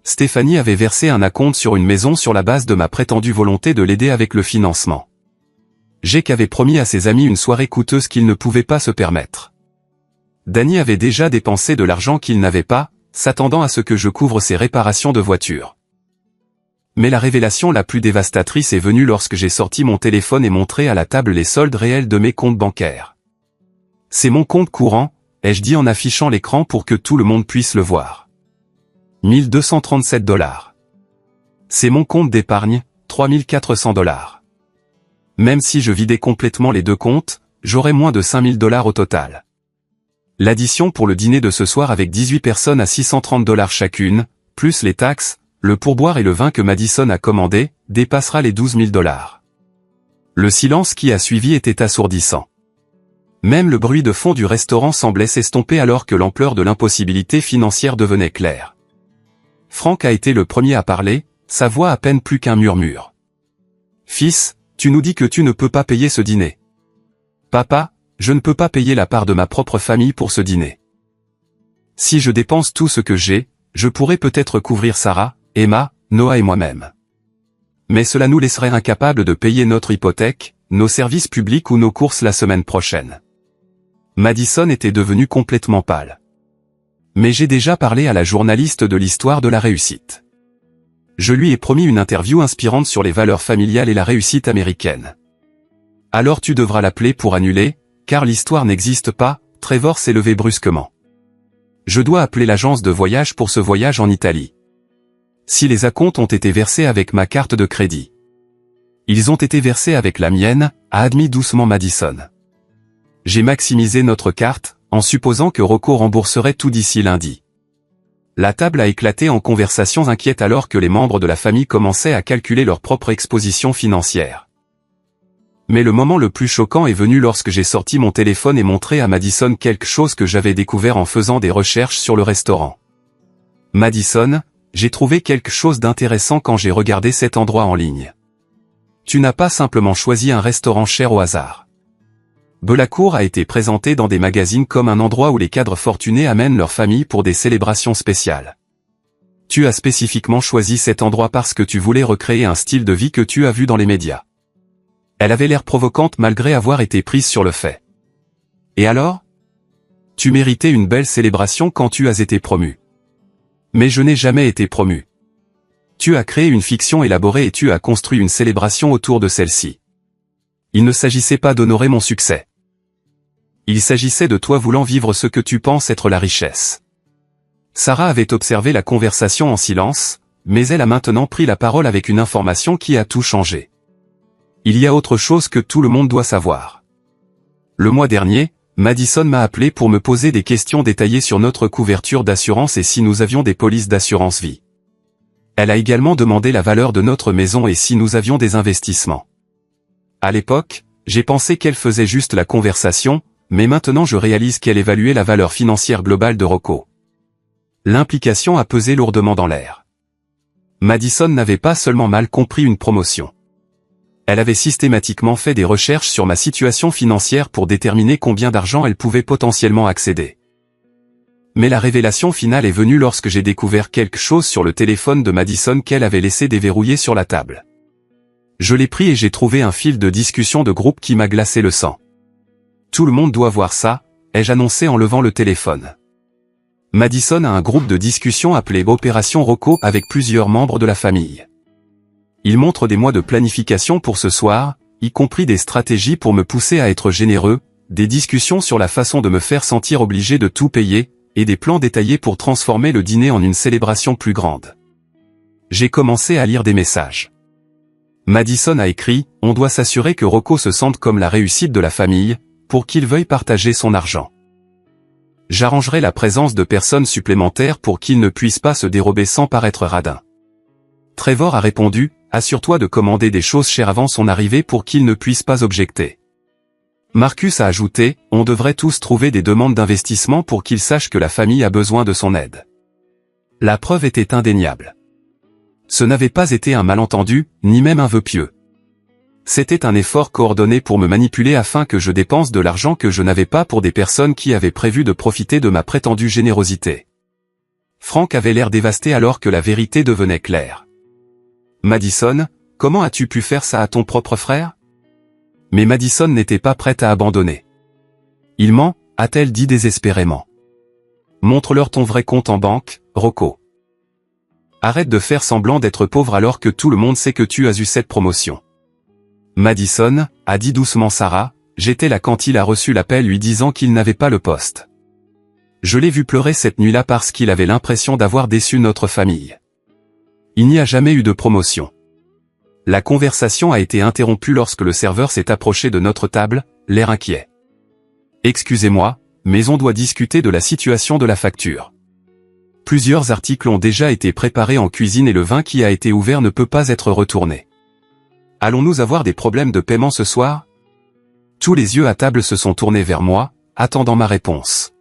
Stéphanie avait versé un acompte sur une maison sur la base de ma prétendue volonté de l'aider avec le financement. Jake avait promis à ses amis une soirée coûteuse qu'il ne pouvait pas se permettre. Danny avait déjà dépensé de l'argent qu'il n'avait pas, s'attendant à ce que je couvre ses réparations de voiture. Mais la révélation la plus dévastatrice est venue lorsque j'ai sorti mon téléphone et montré à la table les soldes réels de mes comptes bancaires. C'est mon compte courant, ai-je dit en affichant l'écran pour que tout le monde puisse le voir. $1237. C'est mon compte d'épargne, $3400. Même si je vidais complètement les deux comptes, j'aurais moins de $5000 au total. L'addition pour le dîner de ce soir avec 18 personnes à $630 chacune, plus les taxes, le pourboire et le vin que Madison a commandé, dépassera les $12 000. Le silence qui a suivi était assourdissant. Même le bruit de fond du restaurant semblait s'estomper alors que l'ampleur de l'impossibilité financière devenait claire. Frank a été le premier à parler, sa voix à peine plus qu'un murmure. « Fils, tu nous dis que tu ne peux pas payer ce dîner. »« Papa, je ne peux pas payer la part de ma propre famille pour ce dîner. Si je dépense tout ce que j'ai, je pourrais peut-être couvrir Sarah, Emma, Noah et moi-même. Mais cela nous laisserait incapables de payer notre hypothèque, nos services publics ou nos courses la semaine prochaine. » Madison était devenue complètement pâle. Mais j'ai déjà parlé à la journaliste de l'histoire de la réussite. Je lui ai promis une interview inspirante sur les valeurs familiales et la réussite américaine. Alors tu devras l'appeler pour annuler, car l'histoire n'existe pas, Trevor s'est levé brusquement. Je dois appeler l'agence de voyage pour ce voyage en Italie. Si les acomptes ont été versés avec ma carte de crédit. Ils ont été versés avec la mienne, a admis doucement Madison. J'ai maximisé notre carte, en supposant que Rocco rembourserait tout d'ici lundi. La table a éclaté en conversations inquiètes alors que les membres de la famille commençaient à calculer leur propre exposition financière. Mais le moment le plus choquant est venu lorsque j'ai sorti mon téléphone et montré à Madison quelque chose que j'avais découvert en faisant des recherches sur le restaurant. Madison, j'ai trouvé quelque chose d'intéressant quand j'ai regardé cet endroit en ligne. Tu n'as pas simplement choisi un restaurant cher au hasard. Bellacourt a été présenté dans des magazines comme un endroit où les cadres fortunés amènent leur famille pour des célébrations spéciales. Tu as spécifiquement choisi cet endroit parce que tu voulais recréer un style de vie que tu as vu dans les médias. Elle avait l'air provocante malgré avoir été prise sur le fait. Et alors ? Tu méritais une belle célébration quand tu as été promu. Mais je n'ai jamais été promu. Tu as créé une fiction élaborée et tu as construit une célébration autour de celle-ci. Il ne s'agissait pas d'honorer mon succès. Il s'agissait de toi voulant vivre ce que tu penses être la richesse. Sarah avait observé la conversation en silence, mais elle a maintenant pris la parole avec une information qui a tout changé. Il y a autre chose que tout le monde doit savoir. Le mois dernier, Madison m'a appelé pour me poser des questions détaillées sur notre couverture d'assurance et si nous avions des polices d'assurance vie. Elle a également demandé la valeur de notre maison et si nous avions des investissements. À l'époque, j'ai pensé qu'elle faisait juste la conversation, mais maintenant je réalise qu'elle évaluait la valeur financière globale de Rocco. L'implication a pesé lourdement dans l'air. Madison n'avait pas seulement mal compris une promotion. Elle avait systématiquement fait des recherches sur ma situation financière pour déterminer combien d'argent elle pouvait potentiellement accéder. Mais la révélation finale est venue lorsque j'ai découvert quelque chose sur le téléphone de Madison qu'elle avait laissé déverrouillé sur la table. Je l'ai pris et j'ai trouvé un fil de discussion de groupe qui m'a glacé le sang. Tout le monde doit voir ça, ai-je annoncé en levant le téléphone. Madison a un groupe de discussion appelé Opération Rocco avec plusieurs membres de la famille. Il montre des mois de planification pour ce soir, y compris des stratégies pour me pousser à être généreux, des discussions sur la façon de me faire sentir obligé de tout payer, et des plans détaillés pour transformer le dîner en une célébration plus grande. J'ai commencé à lire des messages. Madison a écrit « On doit s'assurer que Rocco se sente comme la réussite de la famille, pour qu'il veuille partager son argent. J'arrangerai la présence de personnes supplémentaires pour qu'il ne puisse pas se dérober sans paraître radin. » Trevor a répondu « Assure-toi de commander des choses chères avant son arrivée pour qu'il ne puisse pas objecter. » Marcus a ajouté « On devrait tous trouver des demandes d'investissement pour qu'il sache que la famille a besoin de son aide. » La preuve était indéniable. Ce n'avait pas été un malentendu, ni même un vœu pieux. C'était un effort coordonné pour me manipuler afin que je dépense de l'argent que je n'avais pas pour des personnes qui avaient prévu de profiter de ma prétendue générosité. Frank avait l'air dévasté alors que la vérité devenait claire. « Madison, comment as-tu pu faire ça à ton propre frère ?» Mais Madison n'était pas prête à abandonner. « Il ment » a-t-elle dit désespérément. « Montre-leur ton vrai compte en banque, Rocco. Arrête de faire semblant d'être pauvre alors que tout le monde sait que tu as eu cette promotion. » Madison, a dit doucement Sarah, j'étais là quand il a reçu l'appel lui disant qu'il n'avait pas le poste. Je l'ai vu pleurer cette nuit-là parce qu'il avait l'impression d'avoir déçu notre famille. Il n'y a jamais eu de promotion. La conversation a été interrompue lorsque le serveur s'est approché de notre table, l'air inquiet. Excusez-moi, mais on doit discuter de la situation de la facture. Plusieurs articles ont déjà été préparés en cuisine et le vin qui a été ouvert ne peut pas être retourné. Allons-nous avoir des problèmes de paiement ce soir? Tous les yeux à table se sont tournés vers moi, attendant ma réponse.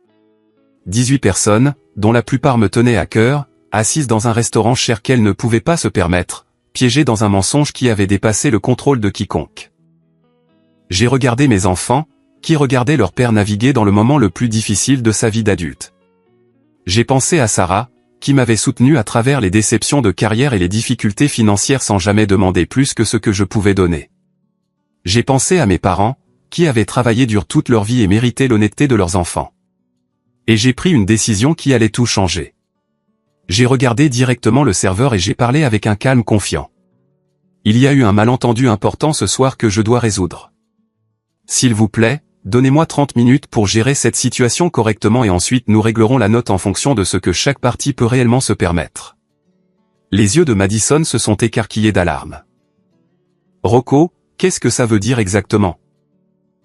18 personnes, dont la plupart me tenaient à cœur, assises dans un restaurant cher qu'elles ne pouvaient pas se permettre, piégées dans un mensonge qui avait dépassé le contrôle de quiconque. J'ai regardé mes enfants, qui regardaient leur père naviguer dans le moment le plus difficile de sa vie d'adulte. J'ai pensé à Sarah, qui m'avait soutenu à travers les déceptions de carrière et les difficultés financières sans jamais demander plus que ce que je pouvais donner. J'ai pensé à mes parents, qui avaient travaillé dur toute leur vie et méritaient l'honnêteté de leurs enfants. Et j'ai pris une décision qui allait tout changer. J'ai regardé directement le serveur et j'ai parlé avec un calme confiant. Il y a eu un malentendu important ce soir que je dois résoudre. S'il vous plaît, donnez-moi 30 minutes pour gérer cette situation correctement et ensuite nous réglerons la note en fonction de ce que chaque partie peut réellement se permettre. Les yeux de Madison se sont écarquillés d'alarme. Rocco, qu'est-ce que ça veut dire exactement?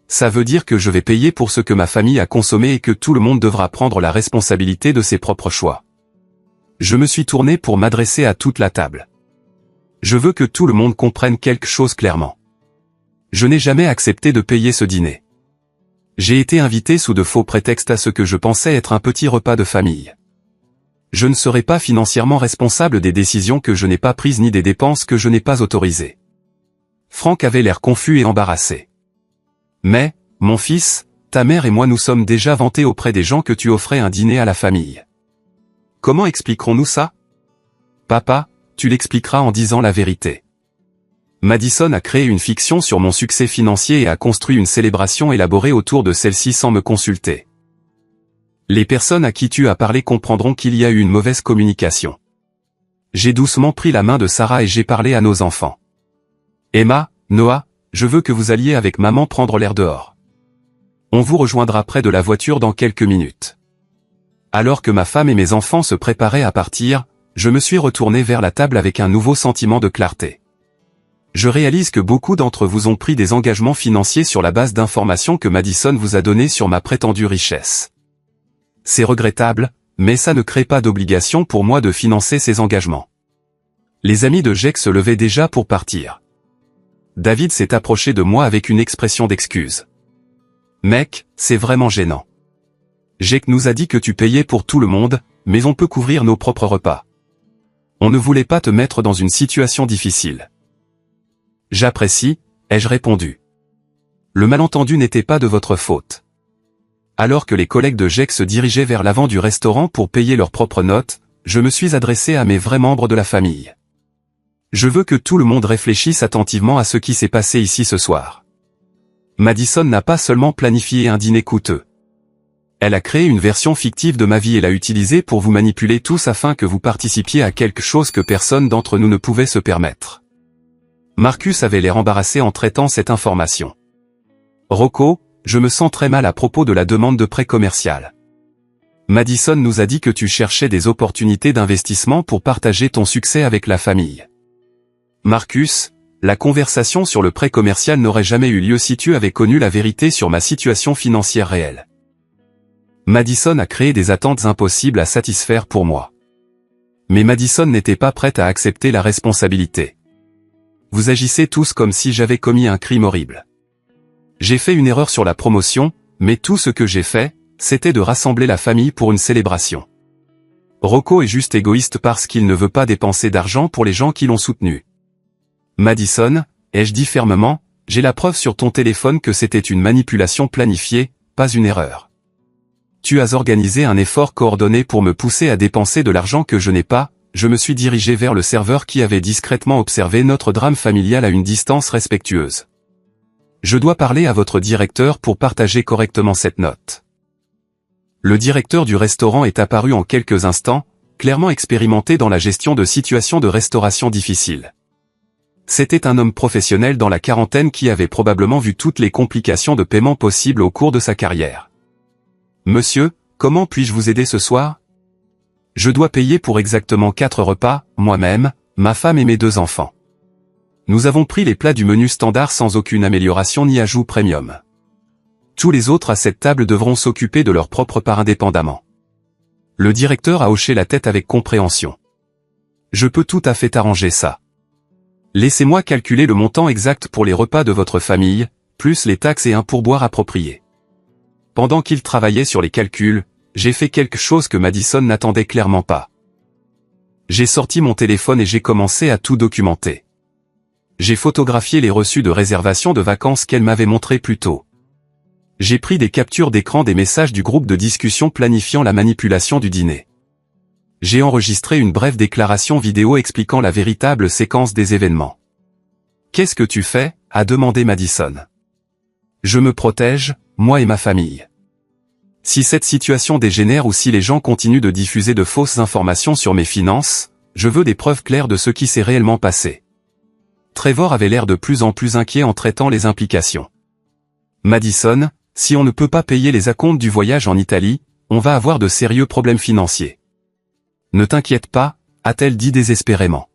Ça veut dire que je vais payer pour ce que ma famille a consommé et que tout le monde devra prendre la responsabilité de ses propres choix. Je me suis tourné pour m'adresser à toute la table. Je veux que tout le monde comprenne quelque chose clairement. Je n'ai jamais accepté de payer ce dîner. J'ai été invité sous de faux prétextes à ce que je pensais être un petit repas de famille. Je ne serai pas financièrement responsable des décisions que je n'ai pas prises ni des dépenses que je n'ai pas autorisées. Frank avait l'air confus et embarrassé. Mais, mon fils, ta mère et moi nous sommes déjà vantés auprès des gens que tu offrais un dîner à la famille. Comment expliquerons-nous ça? Papa, tu l'expliqueras en disant la vérité. Madison a créé une fiction sur mon succès financier et a construit une célébration élaborée autour de celle-ci sans me consulter. Les personnes à qui tu as parlé comprendront qu'il y a eu une mauvaise communication. J'ai doucement pris la main de Sarah et j'ai parlé à nos enfants. Emma, Noah, je veux que vous alliez avec maman prendre l'air dehors. On vous rejoindra près de la voiture dans quelques minutes. Alors que ma femme et mes enfants se préparaient à partir, je me suis retourné vers la table avec un nouveau sentiment de clarté. Je réalise que beaucoup d'entre vous ont pris des engagements financiers sur la base d'informations que Madison vous a données sur ma prétendue richesse. C'est regrettable, mais ça ne crée pas d'obligation pour moi de financer ces engagements. Les amis de Jake se levaient déjà pour partir. David s'est approché de moi avec une expression d'excuse. « Mec, c'est vraiment gênant. Jake nous a dit que tu payais pour tout le monde, mais on peut couvrir nos propres repas. On ne voulait pas te mettre dans une situation difficile. » J'apprécie, ai-je répondu. Le malentendu n'était pas de votre faute. Alors que les collègues de Jake se dirigeaient vers l'avant du restaurant pour payer leurs propres notes, je me suis adressé à mes vrais membres de la famille. Je veux que tout le monde réfléchisse attentivement à ce qui s'est passé ici ce soir. Madison n'a pas seulement planifié un dîner coûteux. Elle a créé une version fictive de ma vie et l'a utilisée pour vous manipuler tous afin que vous participiez à quelque chose que personne d'entre nous ne pouvait se permettre. Marcus avait l'air embarrassé en traitant cette information. Rocco, je me sens très mal à propos de la demande de prêt commercial. Madison nous a dit que tu cherchais des opportunités d'investissement pour partager ton succès avec la famille. Marcus, la conversation sur le prêt commercial n'aurait jamais eu lieu si tu avais connu la vérité sur ma situation financière réelle. Madison a créé des attentes impossibles à satisfaire pour moi. Mais Madison n'était pas prête à accepter la responsabilité. Vous agissez tous comme si j'avais commis un crime horrible. J'ai fait une erreur sur la promotion, mais tout ce que j'ai fait, c'était de rassembler la famille pour une célébration. Rocco est juste égoïste parce qu'il ne veut pas dépenser d'argent pour les gens qui l'ont soutenu. Madison, ai-je dit fermement, j'ai la preuve sur ton téléphone que c'était une manipulation planifiée, pas une erreur. Tu as organisé un effort coordonné pour me pousser à dépenser de l'argent que je n'ai pas. Je me suis dirigé vers le serveur qui avait discrètement observé notre drame familial à une distance respectueuse. Je dois parler à votre directeur pour partager correctement cette note. Le directeur du restaurant est apparu en quelques instants, clairement expérimenté dans la gestion de situations de restauration difficiles. C'était un homme professionnel dans la quarantaine qui avait probablement vu toutes les complications de paiement possibles au cours de sa carrière. Monsieur, comment puis-je vous aider ce soir? Je dois payer pour exactement 4 repas, moi-même, ma femme et mes 2 enfants. Nous avons pris les plats du menu standard sans aucune amélioration ni ajout premium. Tous les autres à cette table devront s'occuper de leur propre part indépendamment. Le directeur a hoché la tête avec compréhension. Je peux tout à fait arranger ça. Laissez-moi calculer le montant exact pour les repas de votre famille, plus les taxes et un pourboire approprié. Pendant qu'il travaillait sur les calculs, j'ai fait quelque chose que Madison n'attendait clairement pas. J'ai sorti mon téléphone et j'ai commencé à tout documenter. J'ai photographié les reçus de réservation de vacances qu'elle m'avait montrés plus tôt. J'ai pris des captures d'écran des messages du groupe de discussion planifiant la manipulation du dîner. J'ai enregistré une brève déclaration vidéo expliquant la véritable séquence des événements. « Qu'est-ce que tu fais ?» a demandé Madison. « Je me protège, moi et ma famille. Si cette situation dégénère ou si les gens continuent de diffuser de fausses informations sur mes finances, je veux des preuves claires de ce qui s'est réellement passé. » Trevor avait l'air de plus en plus inquiet en traitant les implications. « Madison, si on ne peut pas payer les acomptes du voyage en Italie, on va avoir de sérieux problèmes financiers. » « Ne t'inquiète pas, » a-t-elle dit désespérément.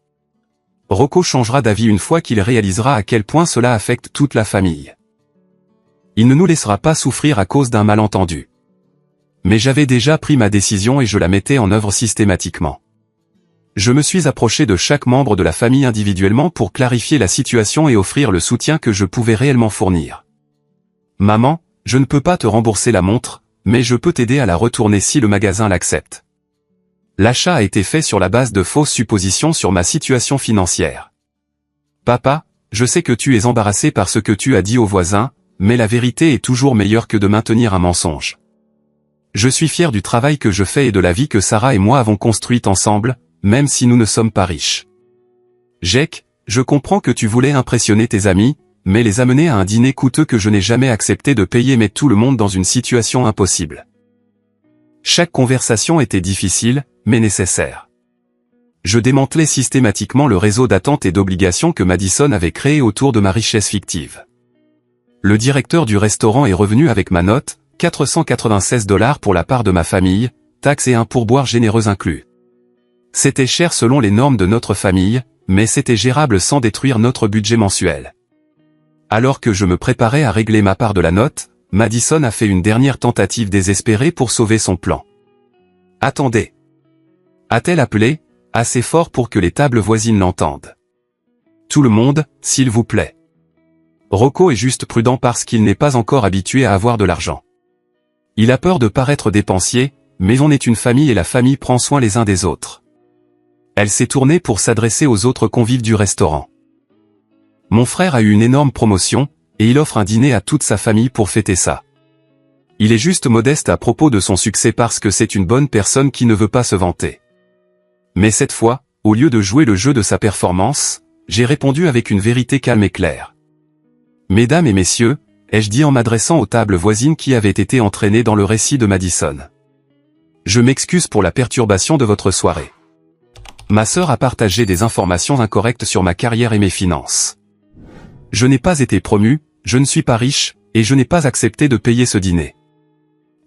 Rocco changera d'avis une fois qu'il réalisera à quel point cela affecte toute la famille. Il ne nous laissera pas souffrir à cause d'un malentendu. Mais j'avais déjà pris ma décision et je la mettais en œuvre systématiquement. Je me suis approché de chaque membre de la famille individuellement pour clarifier la situation et offrir le soutien que je pouvais réellement fournir. « Maman, je ne peux pas te rembourser la montre, mais je peux t'aider à la retourner si le magasin l'accepte. » L'achat a été fait sur la base de fausses suppositions sur ma situation financière. Papa, je sais que tu es embarrassé par ce que tu as dit aux voisins, mais la vérité est toujours meilleure que de maintenir un mensonge. Je suis fier du travail que je fais et de la vie que Sarah et moi avons construite ensemble, même si nous ne sommes pas riches. Jake, je comprends que tu voulais impressionner tes amis, mais les amener à un dîner coûteux que je n'ai jamais accepté de payer met tout le monde dans une situation impossible. Chaque conversation était difficile, mais nécessaire. Je démantelais systématiquement le réseau d'attentes et d'obligations que Madison avait créé autour de ma richesse fictive. Le directeur du restaurant est revenu avec ma note, 496 $ pour la part de ma famille, taxes et un pourboire généreux inclus. C'était cher selon les normes de notre famille, mais c'était gérable sans détruire notre budget mensuel. Alors que je me préparais à régler ma part de la note, Madison a fait une dernière tentative désespérée pour sauver son plan. « Attendez !» a-t-elle appelé, assez fort pour que les tables voisines l'entendent. « Tout le monde, s'il vous plaît. » Rocco est juste prudent parce qu'il n'est pas encore habitué à avoir de l'argent. Il a peur de paraître dépensier, mais on est une famille et la famille prend soin les uns des autres. Elle s'est tournée pour s'adresser aux autres convives du restaurant. « Mon frère a eu une énorme promotion, et il offre un dîner à toute sa famille pour fêter ça. Il est juste modeste à propos de son succès parce que c'est une bonne personne qui ne veut pas se vanter. Mais cette fois, au lieu de jouer le jeu de sa performance, j'ai répondu avec une vérité calme et claire. Mesdames et messieurs, ai-je dit en m'adressant aux tables voisines qui avaient été entraînées dans le récit de Madison. Je m'excuse pour la perturbation de votre soirée. Ma sœur a partagé des informations incorrectes sur ma carrière et mes finances. Je n'ai pas été promu, je ne suis pas riche, et je n'ai pas accepté de payer ce dîner.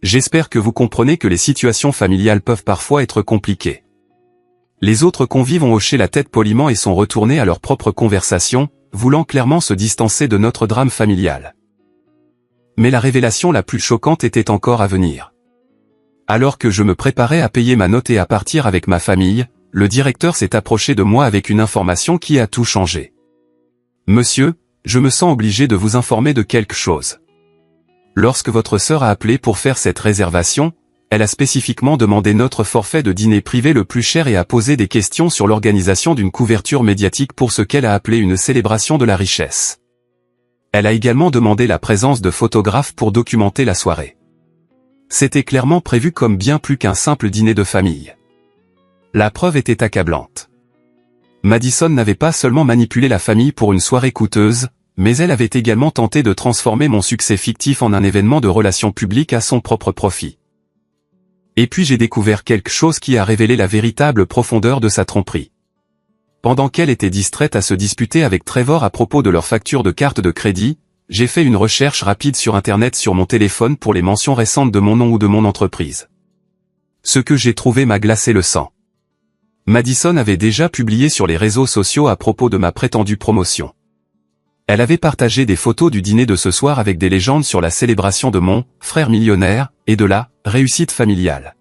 J'espère que vous comprenez que les situations familiales peuvent parfois être compliquées. Les autres convives ont hoché la tête poliment et sont retournés à leur propre conversation, voulant clairement se distancer de notre drame familial. Mais la révélation la plus choquante était encore à venir. Alors que je me préparais à payer ma note et à partir avec ma famille, le directeur s'est approché de moi avec une information qui a tout changé. Monsieur, je me sens obligé de vous informer de quelque chose. Lorsque votre sœur a appelé pour faire cette réservation, elle a spécifiquement demandé notre forfait de dîner privé le plus cher et a posé des questions sur l'organisation d'une couverture médiatique pour ce qu'elle a appelé une célébration de la richesse. Elle a également demandé la présence de photographes pour documenter la soirée. C'était clairement prévu comme bien plus qu'un simple dîner de famille. La preuve était accablante. Madison n'avait pas seulement manipulé la famille pour une soirée coûteuse, mais elle avait également tenté de transformer mon succès fictif en un événement de relations publiques à son propre profit. Et puis j'ai découvert quelque chose qui a révélé la véritable profondeur de sa tromperie. Pendant qu'elle était distraite à se disputer avec Trevor à propos de leur facture de carte de crédit, j'ai fait une recherche rapide sur Internet sur mon téléphone pour les mentions récentes de mon nom ou de mon entreprise. Ce que j'ai trouvé m'a glacé le sang. Madison avait déjà publié sur les réseaux sociaux à propos de ma prétendue promotion. Elle avait partagé des photos du dîner de ce soir avec des légendes sur la célébration de mon frère millionnaire et de la réussite familiale.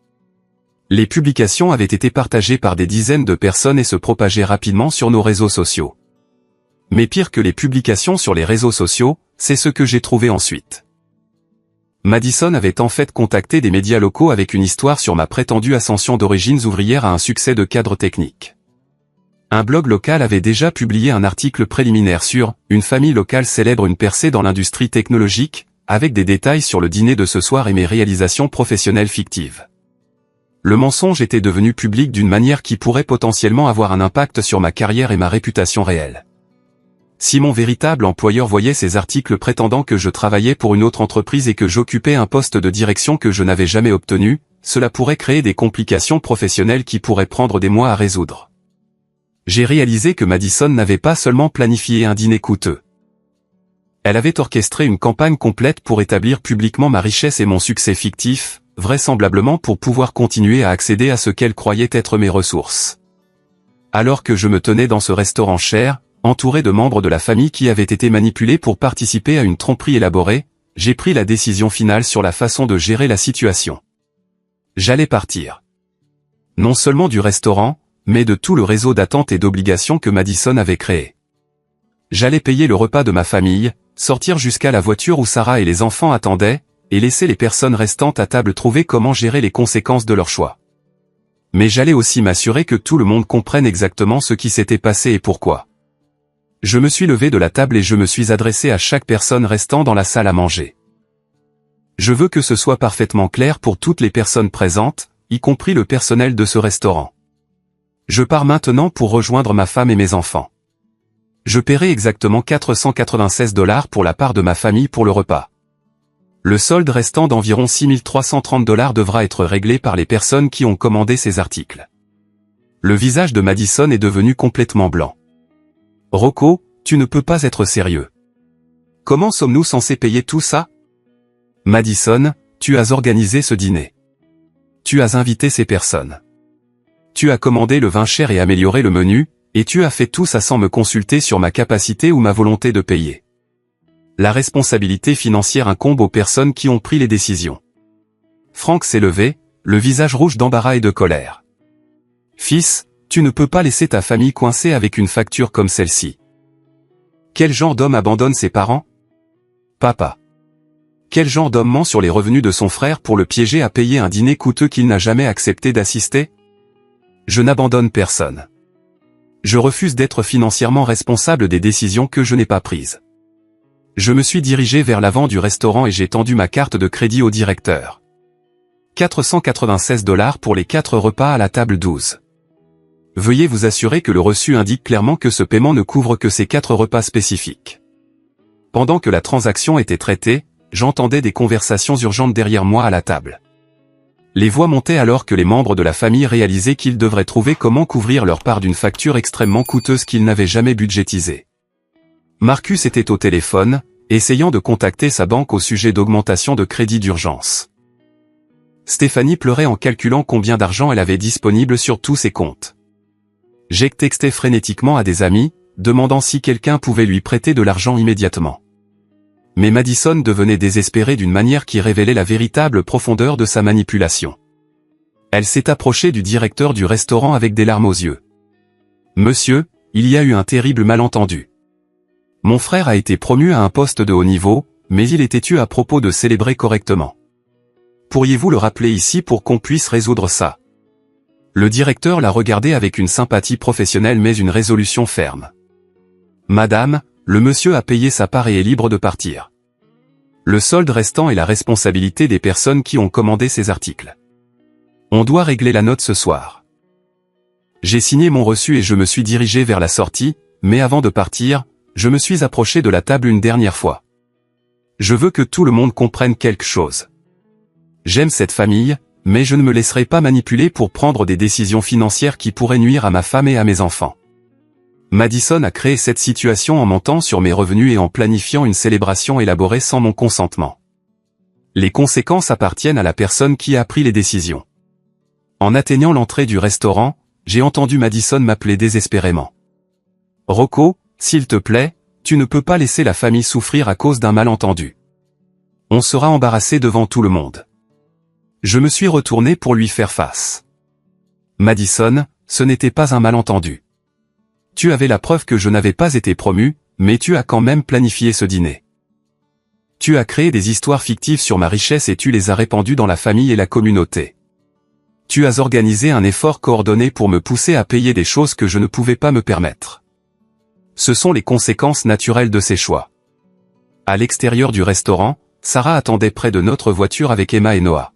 Les publications avaient été partagées par des dizaines de personnes et se propageaient rapidement sur nos réseaux sociaux. Mais pire que les publications sur les réseaux sociaux, c'est ce que j'ai trouvé ensuite. Madison avait en fait contacté des médias locaux avec une histoire sur ma prétendue ascension d'origines ouvrières à un succès de cadre technique. Un blog local avait déjà publié un article préliminaire sur « Une famille locale célèbre une percée dans l'industrie technologique », avec des détails sur le dîner de ce soir et mes réalisations professionnelles fictives. Le mensonge était devenu public d'une manière qui pourrait potentiellement avoir un impact sur ma carrière et ma réputation réelle. Si mon véritable employeur voyait ces articles prétendant que je travaillais pour une autre entreprise et que j'occupais un poste de direction que je n'avais jamais obtenu, cela pourrait créer des complications professionnelles qui pourraient prendre des mois à résoudre. J'ai réalisé que Madison n'avait pas seulement planifié un dîner coûteux. Elle avait orchestré une campagne complète pour établir publiquement ma richesse et mon succès fictif, vraisemblablement pour pouvoir continuer à accéder à ce qu'elle croyait être mes ressources. Alors que je me tenais dans ce restaurant cher, entouré de membres de la famille qui avaient été manipulés pour participer à une tromperie élaborée, j'ai pris la décision finale sur la façon de gérer la situation. J'allais partir. Non seulement du restaurant, mais de tout le réseau d'attentes et d'obligations que Madison avait créé. J'allais payer le repas de ma famille, sortir jusqu'à la voiture où Sarah et les enfants attendaient, et laisser les personnes restantes à table trouver comment gérer les conséquences de leur choix. Mais j'allais aussi m'assurer que tout le monde comprenne exactement ce qui s'était passé et pourquoi. Je me suis levé de la table et je me suis adressé à chaque personne restant dans la salle à manger. Je veux que ce soit parfaitement clair pour toutes les personnes présentes, y compris le personnel de ce restaurant. Je pars maintenant pour rejoindre ma femme et mes enfants. Je paierai exactement $496 pour la part de ma famille pour le repas. Le solde restant d'environ $6 330 devra être réglé par les personnes qui ont commandé ces articles. Le visage de Madison est devenu complètement blanc. Rocco, tu ne peux pas être sérieux. Comment sommes-nous censés payer tout ça? Madison, tu as organisé ce dîner. Tu as invité ces personnes. Tu as commandé le vin cher et amélioré le menu, et tu as fait tout ça sans me consulter sur ma capacité ou ma volonté de payer. La responsabilité financière incombe aux personnes qui ont pris les décisions. Frank s'est levé, le visage rouge d'embarras et de colère. Fils, tu ne peux pas laisser ta famille coincée avec une facture comme celle-ci. Quel genre d'homme abandonne ses parents? Papa. Quel genre d'homme ment sur les revenus de son frère pour le piéger à payer un dîner coûteux qu'il n'a jamais accepté d'assister? Je n'abandonne personne. Je refuse d'être financièrement responsable des décisions que je n'ai pas prises. Je me suis dirigé vers l'avant du restaurant et j'ai tendu ma carte de crédit au directeur. $496 pour les 4 repas à la table 12. Veuillez vous assurer que le reçu indique clairement que ce paiement ne couvre que ces 4 repas spécifiques. Pendant que la transaction était traitée, j'entendais des conversations urgentes derrière moi à la table. Les voix montaient alors que les membres de la famille réalisaient qu'ils devraient trouver comment couvrir leur part d'une facture extrêmement coûteuse qu'ils n'avaient jamais budgétisée. Marcus était au téléphone, essayant de contacter sa banque au sujet d'augmentation de crédit d'urgence. Stéphanie pleurait en calculant combien d'argent elle avait disponible sur tous ses comptes. Jake textait frénétiquement à des amis, demandant si quelqu'un pouvait lui prêter de l'argent immédiatement. Mais Madison devenait désespérée d'une manière qui révélait la véritable profondeur de sa manipulation. Elle s'est approchée du directeur du restaurant avec des larmes aux yeux. « Monsieur, il y a eu un terrible malentendu. Mon frère a été promu à un poste de haut niveau, mais il était têtu à propos de célébrer correctement. Pourriez-vous le rappeler ici pour qu'on puisse résoudre ça ?» Le directeur l'a regardé avec une sympathie professionnelle mais une résolution ferme. « Madame, le monsieur a payé sa part et est libre de partir. Le solde restant est la responsabilité des personnes qui ont commandé ces articles. On doit régler la note ce soir. » J'ai signé mon reçu et je me suis dirigé vers la sortie, mais avant de partir, je me suis approché de la table une dernière fois. Je veux que tout le monde comprenne quelque chose. J'aime cette famille, mais je ne me laisserai pas manipuler pour prendre des décisions financières qui pourraient nuire à ma femme et à mes enfants. Madison a créé cette situation en mentant sur mes revenus et en planifiant une célébration élaborée sans mon consentement. Les conséquences appartiennent à la personne qui a pris les décisions. En atteignant l'entrée du restaurant, j'ai entendu Madison m'appeler désespérément. « Rocco, s'il te plaît, tu ne peux pas laisser la famille souffrir à cause d'un malentendu. On sera embarrassé devant tout le monde. » Je me suis retourné pour lui faire face. « Madison, ce n'était pas un malentendu. Tu avais la preuve que je n'avais pas été promu, mais tu as quand même planifié ce dîner. Tu as créé des histoires fictives sur ma richesse et tu les as répandues dans la famille et la communauté. Tu as organisé un effort coordonné pour me pousser à payer des choses que je ne pouvais pas me permettre. Ce sont les conséquences naturelles de ces choix. » À l'extérieur du restaurant, Sarah attendait près de notre voiture avec Emma et Noah.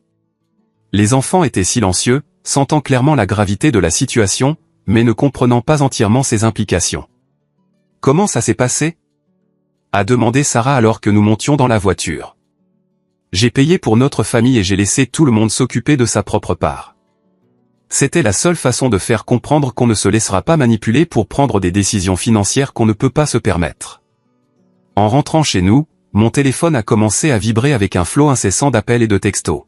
Les enfants étaient silencieux, sentant clairement la gravité de la situation, mais ne comprenant pas entièrement ses implications. « Comment ça s'est passé ?» a demandé Sarah alors que nous montions dans la voiture. « J'ai payé pour notre famille et j'ai laissé tout le monde s'occuper de sa propre part. C'était la seule façon de faire comprendre qu'on ne se laissera pas manipuler pour prendre des décisions financières qu'on ne peut pas se permettre. » En rentrant chez nous, mon téléphone a commencé à vibrer avec un flot incessant d'appels et de textos.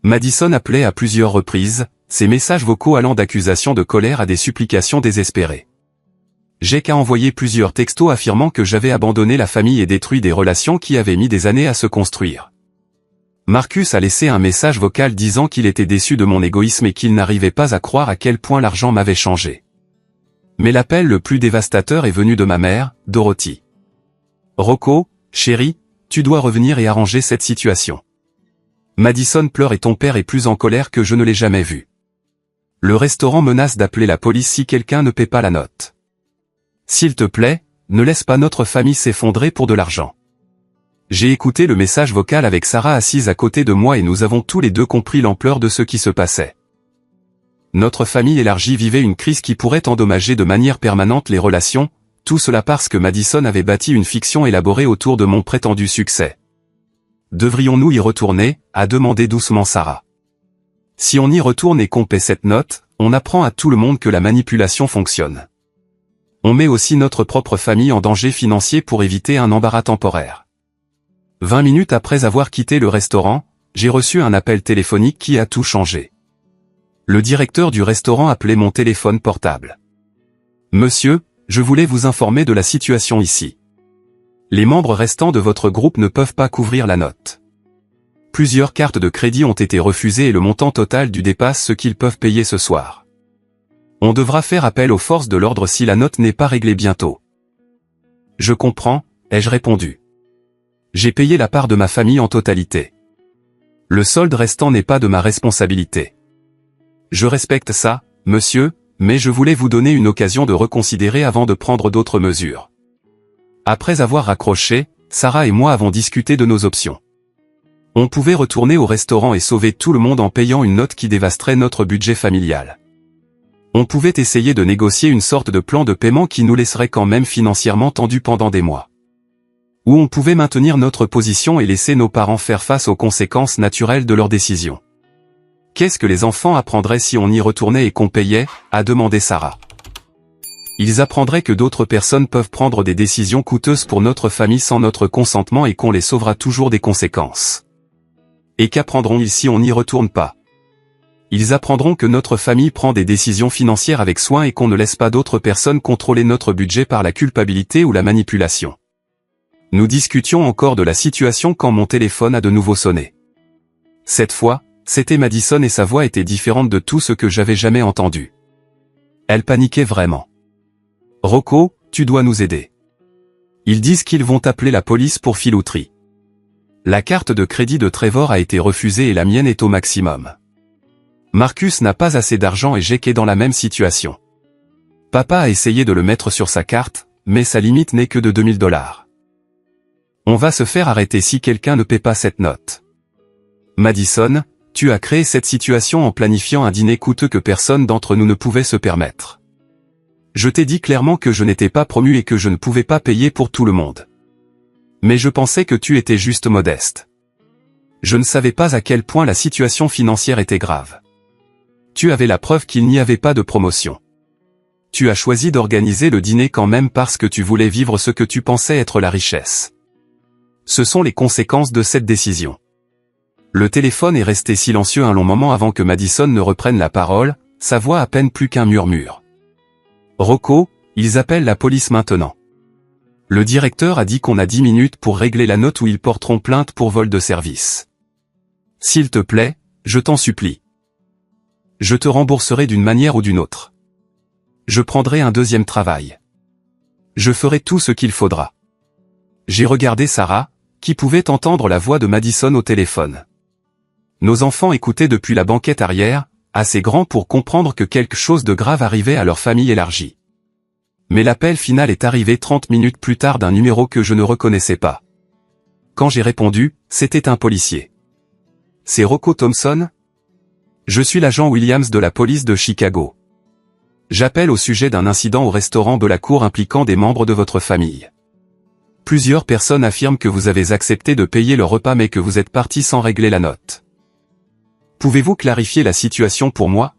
Madison appelait à plusieurs reprises, ses messages vocaux allant d'accusations de colère à des supplications désespérées. Jake a envoyé plusieurs textos affirmant que j'avais abandonné la famille et détruit des relations qui avaient mis des années à se construire. Marcus a laissé un message vocal disant qu'il était déçu de mon égoïsme et qu'il n'arrivait pas à croire à quel point l'argent m'avait changé. Mais l'appel le plus dévastateur est venu de ma mère, Dorothy. « Rocco, chérie, tu dois revenir et arranger cette situation. Madison pleure et ton père est plus en colère que je ne l'ai jamais vu. Le restaurant menace d'appeler la police si quelqu'un ne paie pas la note. S'il te plaît, ne laisse pas notre famille s'effondrer pour de l'argent. » J'ai écouté le message vocal avec Sarah assise à côté de moi et nous avons tous les deux compris l'ampleur de ce qui se passait. Notre famille élargie vivait une crise qui pourrait endommager de manière permanente les relations, tout cela parce que Madison avait bâti une fiction élaborée autour de mon prétendu succès. « Devrions-nous y retourner ?» a demandé doucement Sarah. « Si on y retourne et qu'on paie cette note, on apprend à tout le monde que la manipulation fonctionne. On met aussi notre propre famille en danger financier pour éviter un embarras temporaire. » 20 minutes après avoir quitté le restaurant, j'ai reçu un appel téléphonique qui a tout changé. Le directeur du restaurant appelait mon téléphone portable. « Monsieur, je voulais vous informer de la situation ici. Les membres restants de votre groupe ne peuvent pas couvrir la note. Plusieurs cartes de crédit ont été refusées et le montant total du dépasse ce qu'ils peuvent payer ce soir. On devra faire appel aux forces de l'ordre si la note n'est pas réglée bientôt. » « Je comprends, » ai-je répondu. J'ai payé la part de ma famille en totalité. Le solde restant n'est pas de ma responsabilité. Je respecte ça, monsieur, mais je voulais vous donner une occasion de reconsidérer avant de prendre d'autres mesures. Après avoir raccroché, Sarah et moi avons discuté de nos options. On pouvait retourner au restaurant et sauver tout le monde en payant une note qui dévasterait notre budget familial. On pouvait essayer de négocier une sorte de plan de paiement qui nous laisserait quand même financièrement tendus pendant des mois. Ou on pouvait maintenir notre position et laisser nos parents faire face aux conséquences naturelles de leurs décisions. Qu'est-ce que les enfants apprendraient si on y retournait et qu'on payait, a demandé Sarah. Ils apprendraient que d'autres personnes peuvent prendre des décisions coûteuses pour notre famille sans notre consentement et qu'on les sauvera toujours des conséquences. Et qu'apprendront-ils si on n'y retourne pas? Ils apprendront que notre famille prend des décisions financières avec soin et qu'on ne laisse pas d'autres personnes contrôler notre budget par la culpabilité ou la manipulation. Nous discutions encore de la situation quand mon téléphone a de nouveau sonné. Cette fois, c'était Madison et sa voix était différente de tout ce que j'avais jamais entendu. Elle paniquait vraiment. « Rocco, tu dois nous aider. Ils disent qu'ils vont appeler la police pour filouterie. La carte de crédit de Trevor a été refusée et la mienne est au maximum. Marcus n'a pas assez d'argent et Jake est dans la même situation. Papa a essayé de le mettre sur sa carte, mais sa limite n'est que de 2000 $. On va se faire arrêter si quelqu'un ne paie pas cette note. Madison, tu as créé cette situation en planifiant un dîner coûteux que personne d'entre nous ne pouvait se permettre. Je t'ai dit clairement que je n'étais pas promu et que je ne pouvais pas payer pour tout le monde. Mais je pensais que tu étais juste modeste. Je ne savais pas à quel point la situation financière était grave. Tu avais la preuve qu'il n'y avait pas de promotion. Tu as choisi d'organiser le dîner quand même parce que tu voulais vivre ce que tu pensais être la richesse. Ce sont les conséquences de cette décision. Le téléphone est resté silencieux un long moment avant que Madison ne reprenne la parole, sa voix à peine plus qu'un murmure. Rocco, ils appellent la police maintenant. Le directeur a dit qu'on a 10 minutes pour régler la note ou ils porteront plainte pour vol de service. S'il te plaît, je t'en supplie. Je te rembourserai d'une manière ou d'une autre. Je prendrai un deuxième travail. Je ferai tout ce qu'il faudra. J'ai regardé Sarah, qui pouvait entendre la voix de Madison au téléphone. Nos enfants écoutaient depuis la banquette arrière, assez grands pour comprendre que quelque chose de grave arrivait à leur famille élargie. Mais l'appel final est arrivé 30 minutes plus tard d'un numéro que je ne reconnaissais pas. Quand j'ai répondu, c'était un policier. C'est Rocco Thompson? Je suis l'agent Williams de la police de Chicago. J'appelle au sujet d'un incident au restaurant Bellacourt impliquant des membres de votre famille. Plusieurs personnes affirment que vous avez accepté de payer le repas mais que vous êtes parti sans régler la note. Pouvez-vous clarifier la situation pour moi?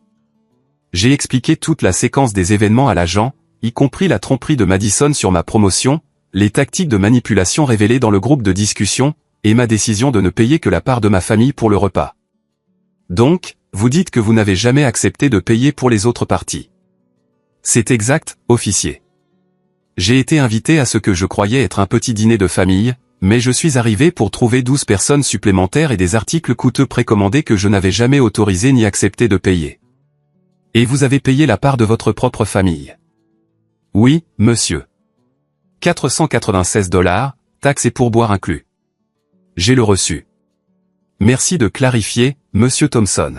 J'ai expliqué toute la séquence des événements à l'agent, y compris la tromperie de Madison sur ma promotion, les tactiques de manipulation révélées dans le groupe de discussion, et ma décision de ne payer que la part de ma famille pour le repas. Donc, vous dites que vous n'avez jamais accepté de payer pour les autres parties. C'est exact, officier. J'ai été invité à ce que je croyais être un petit dîner de famille, mais je suis arrivé pour trouver 12 personnes supplémentaires et des articles coûteux précommandés que je n'avais jamais autorisé ni accepté de payer. Et vous avez payé la part de votre propre famille? Oui, monsieur. 496 $, taxes et pourboires inclus. J'ai le reçu. Merci de clarifier, monsieur Thompson.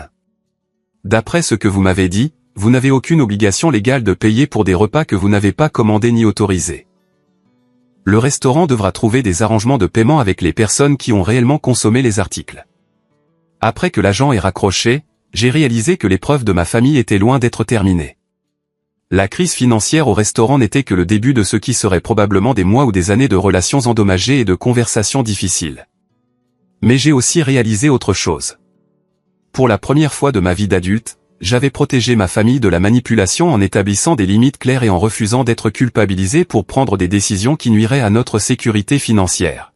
D'après ce que vous m'avez dit, vous n'avez aucune obligation légale de payer pour des repas que vous n'avez pas commandés ni autorisés. Le restaurant devra trouver des arrangements de paiement avec les personnes qui ont réellement consommé les articles. Après que l'agent ait raccroché, j'ai réalisé que l'épreuve de ma famille était loin d'être terminée. La crise financière au restaurant n'était que le début de ce qui serait probablement des mois ou des années de relations endommagées et de conversations difficiles. Mais j'ai aussi réalisé autre chose. Pour la première fois de ma vie d'adulte, j'avais protégé ma famille de la manipulation en établissant des limites claires et en refusant d'être culpabilisé pour prendre des décisions qui nuiraient à notre sécurité financière.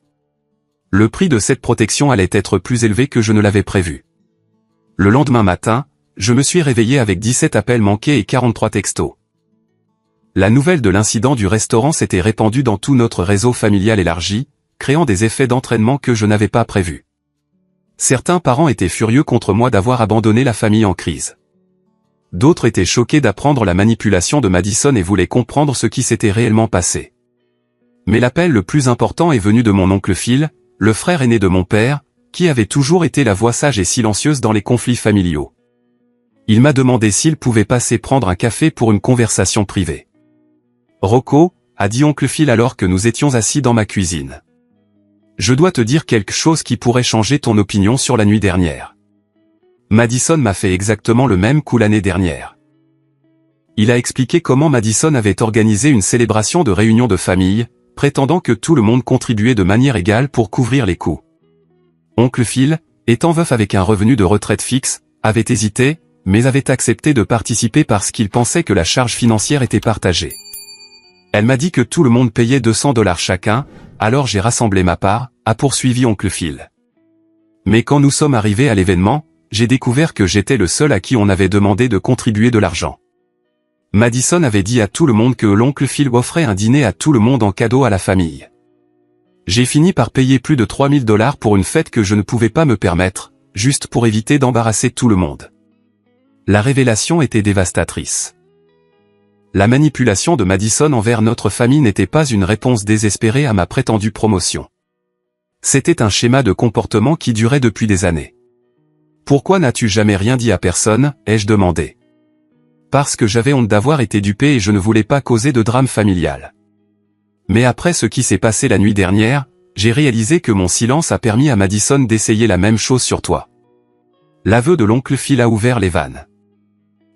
Le prix de cette protection allait être plus élevé que je ne l'avais prévu. Le lendemain matin, je me suis réveillé avec 17 appels manqués et 43 textos. La nouvelle de l'incident du restaurant s'était répandue dans tout notre réseau familial élargi, créant des effets d'entraînement que je n'avais pas prévus. Certains parents étaient furieux contre moi d'avoir abandonné la famille en crise. D'autres étaient choqués d'apprendre la manipulation de Madison et voulaient comprendre ce qui s'était réellement passé. Mais l'appel le plus important est venu de mon oncle Phil, le frère aîné de mon père, qui avait toujours été la voix sage et silencieuse dans les conflits familiaux. Il m'a demandé s'il pouvait passer prendre un café pour une conversation privée. « Rocco » a dit oncle Phil alors que nous étions assis dans ma cuisine. « Je dois te dire quelque chose qui pourrait changer ton opinion sur la nuit dernière. Madison m'a fait exactement le même coup l'année dernière. il a expliqué comment Madison avait organisé une célébration de réunion de famille, prétendant que tout le monde contribuait de manière égale pour couvrir les coûts. Oncle Phil, étant veuf avec un revenu de retraite fixe, avait hésité, mais avait accepté de participer parce qu'il pensait que la charge financière était partagée. Elle m'a dit que tout le monde payait $200 chacun, alors j'ai rassemblé ma part, a poursuivi Oncle Phil. Mais quand nous sommes arrivés à l'événement, j'ai découvert que j'étais le seul à qui on avait demandé de contribuer de l'argent. Madison avait dit à tout le monde que l'oncle Phil offrait un dîner à tout le monde en cadeau à la famille. J'ai fini par payer plus de $3000 pour une fête que je ne pouvais pas me permettre, juste pour éviter d'embarrasser tout le monde. La révélation était dévastatrice. La manipulation de Madison envers notre famille n'était pas une réponse désespérée à ma prétendue promotion. C'était un schéma de comportement qui durait depuis des années. « Pourquoi n'as-tu jamais rien dit à personne ?» ai-je demandé. Parce que j'avais honte d'avoir été dupé et je ne voulais pas causer de drame familial. Mais après ce qui s'est passé la nuit dernière, j'ai réalisé que mon silence a permis à Madison d'essayer la même chose sur toi. L'aveu de l'oncle Phil a ouvert les vannes.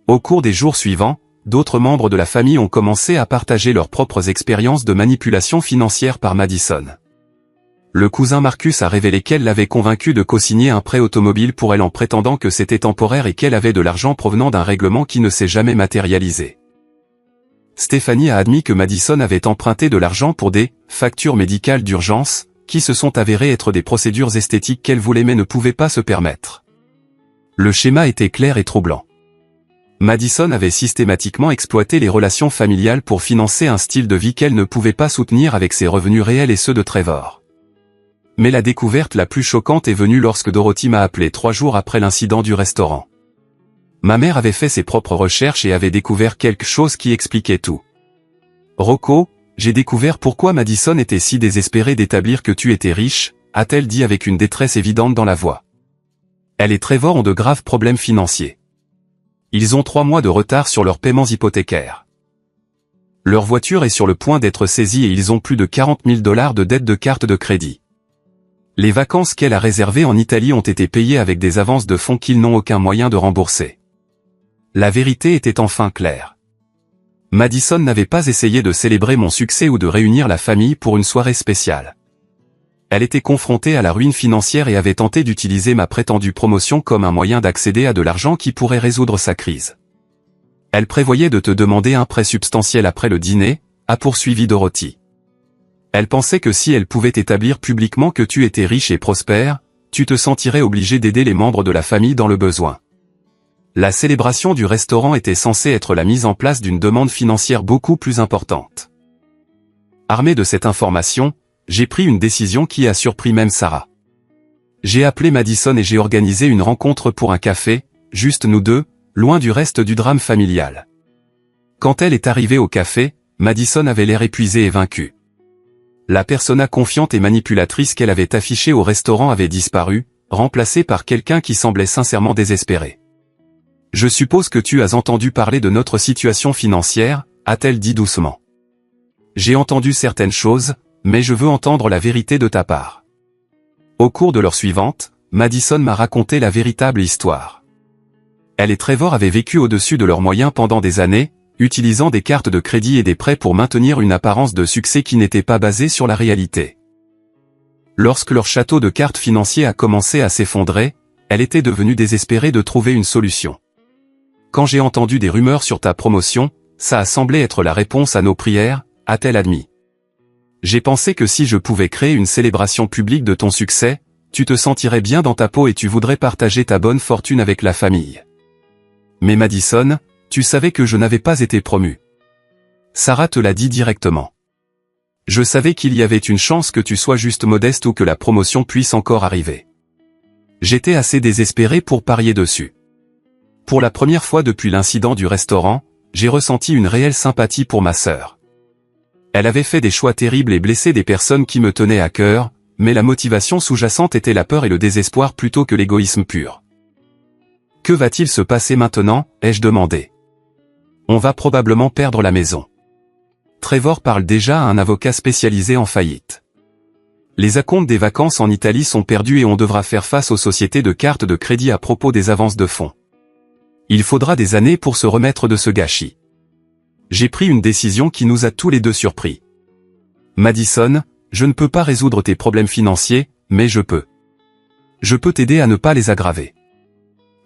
Au cours des jours suivants, d'autres membres de la famille ont commencé à partager leurs propres expériences de manipulation financière par Madison. Le cousin Marcus a révélé qu'elle l'avait convaincu de co-signer un prêt automobile pour elle en prétendant que c'était temporaire et qu'elle avait de l'argent provenant d'un règlement qui ne s'est jamais matérialisé. Stéphanie a admis que Madison avait emprunté de l'argent pour des « factures médicales d'urgence » qui se sont avérées être des procédures esthétiques qu'elle voulait mais ne pouvait pas se permettre. Le schéma était clair et troublant. Madison avait systématiquement exploité les relations familiales pour financer un style de vie qu'elle ne pouvait pas soutenir avec ses revenus réels et ceux de Trevor. Mais la découverte la plus choquante est venue lorsque Dorothy m'a appelé 3 jours après l'incident du restaurant. Ma mère avait fait ses propres recherches et avait découvert quelque chose qui expliquait tout. « Rocco, j'ai découvert pourquoi Madison était si désespérée d'établir que tu étais riche », a-t-elle dit avec une détresse évidente dans la voix. Elle et Trevor ont de graves problèmes financiers. Ils ont 3 mois de retard sur leurs paiements hypothécaires. Leur voiture est sur le point d'être saisie et ils ont plus de $40 000 de dettes de carte de crédit. Les vacances qu'elle a réservées en Italie ont été payées avec des avances de fonds qu'ils n'ont aucun moyen de rembourser. La vérité était enfin claire. Madison n'avait pas essayé de célébrer mon succès ou de réunir la famille pour une soirée spéciale. Elle était confrontée à la ruine financière et avait tenté d'utiliser ma prétendue promotion comme un moyen d'accéder à de l'argent qui pourrait résoudre sa crise. Elle prévoyait de te demander un prêt substantiel après le dîner, a poursuivi Dorothy. Elle pensait que si elle pouvait établir publiquement que tu étais riche et prospère, tu te sentirais obligé d'aider les membres de la famille dans le besoin. La célébration du restaurant était censée être la mise en place d'une demande financière beaucoup plus importante. Armé de cette information, j'ai pris une décision qui a surpris même Sarah. J'ai appelé Madison et j'ai organisé une rencontre pour un café, juste nous deux, loin du reste du drame familial. Quand elle est arrivée au café, Madison avait l'air épuisée et vaincue. La persona confiante et manipulatrice qu'elle avait affichée au restaurant avait disparu, remplacée par quelqu'un qui semblait sincèrement désespéré. « Je suppose que tu as entendu parler de notre situation financière », a-t-elle dit doucement. « J'ai entendu certaines choses, mais je veux entendre la vérité de ta part. » Au cours de l'heure suivante, Madison m'a raconté la véritable histoire. Elle et Trevor avaient vécu au-dessus de leurs moyens pendant des années, utilisant des cartes de crédit et des prêts pour maintenir une apparence de succès qui n'était pas basée sur la réalité. Lorsque leur château de cartes financier a commencé à s'effondrer, elle était devenue désespérée de trouver une solution. Quand j'ai entendu des rumeurs sur ta promotion, ça a semblé être la réponse à nos prières, a-t-elle admis. J'ai pensé que si je pouvais créer une célébration publique de ton succès, tu te sentirais bien dans ta peau et tu voudrais partager ta bonne fortune avec la famille. Mais Madison, tu savais que je n'avais pas été promu. Sarah te l'a dit directement. Je savais qu'il y avait une chance que tu sois juste modeste ou que la promotion puisse encore arriver. J'étais assez désespéré pour parier dessus. Pour la première fois depuis l'incident du restaurant, j'ai ressenti une réelle sympathie pour ma sœur. Elle avait fait des choix terribles et blessé des personnes qui me tenaient à cœur, mais la motivation sous-jacente était la peur et le désespoir plutôt que l'égoïsme pur. Que va-t-il se passer maintenant, ai-je demandé. On va probablement perdre la maison. Trevor parle déjà à un avocat spécialisé en faillite. Les acomptes des vacances en Italie sont perdus et on devra faire face aux sociétés de cartes de crédit à propos des avances de fonds. Il faudra des années pour se remettre de ce gâchis. J'ai pris une décision qui nous a tous les deux surpris. Madison, je ne peux pas résoudre tes problèmes financiers, mais je peux. Je peux t'aider à ne pas les aggraver.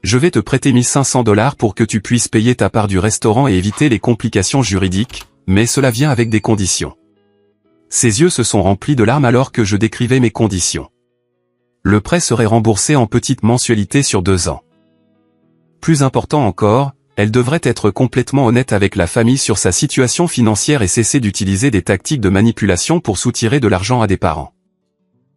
Je vais te prêter 1500 $ pour que tu puisses payer ta part du restaurant et éviter les complications juridiques, mais cela vient avec des conditions. Ses yeux se sont remplis de larmes alors que je décrivais mes conditions. Le prêt serait remboursé en petites mensualités sur 2 ans. Plus important encore, elle devrait être complètement honnête avec la famille sur sa situation financière et cesser d'utiliser des tactiques de manipulation pour soutirer de l'argent à des parents.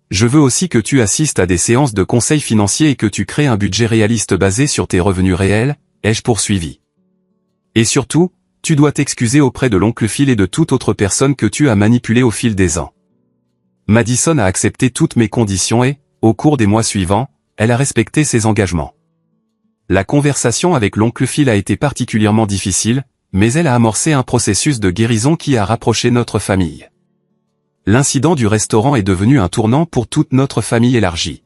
Je veux aussi que tu assistes à des séances de conseil financier et que tu crées un budget réaliste basé sur tes revenus réels, ai-je poursuivi. Et surtout, tu dois t'excuser auprès de l'oncle Phil et de toute autre personne que tu as manipulée au fil des ans. Madison a accepté toutes mes conditions et, au cours des mois suivants, elle a respecté ses engagements. La conversation avec l'oncle Phil a été particulièrement difficile, mais elle a amorcé un processus de guérison qui a rapproché notre famille. L'incident du restaurant est devenu un tournant pour toute notre famille élargie.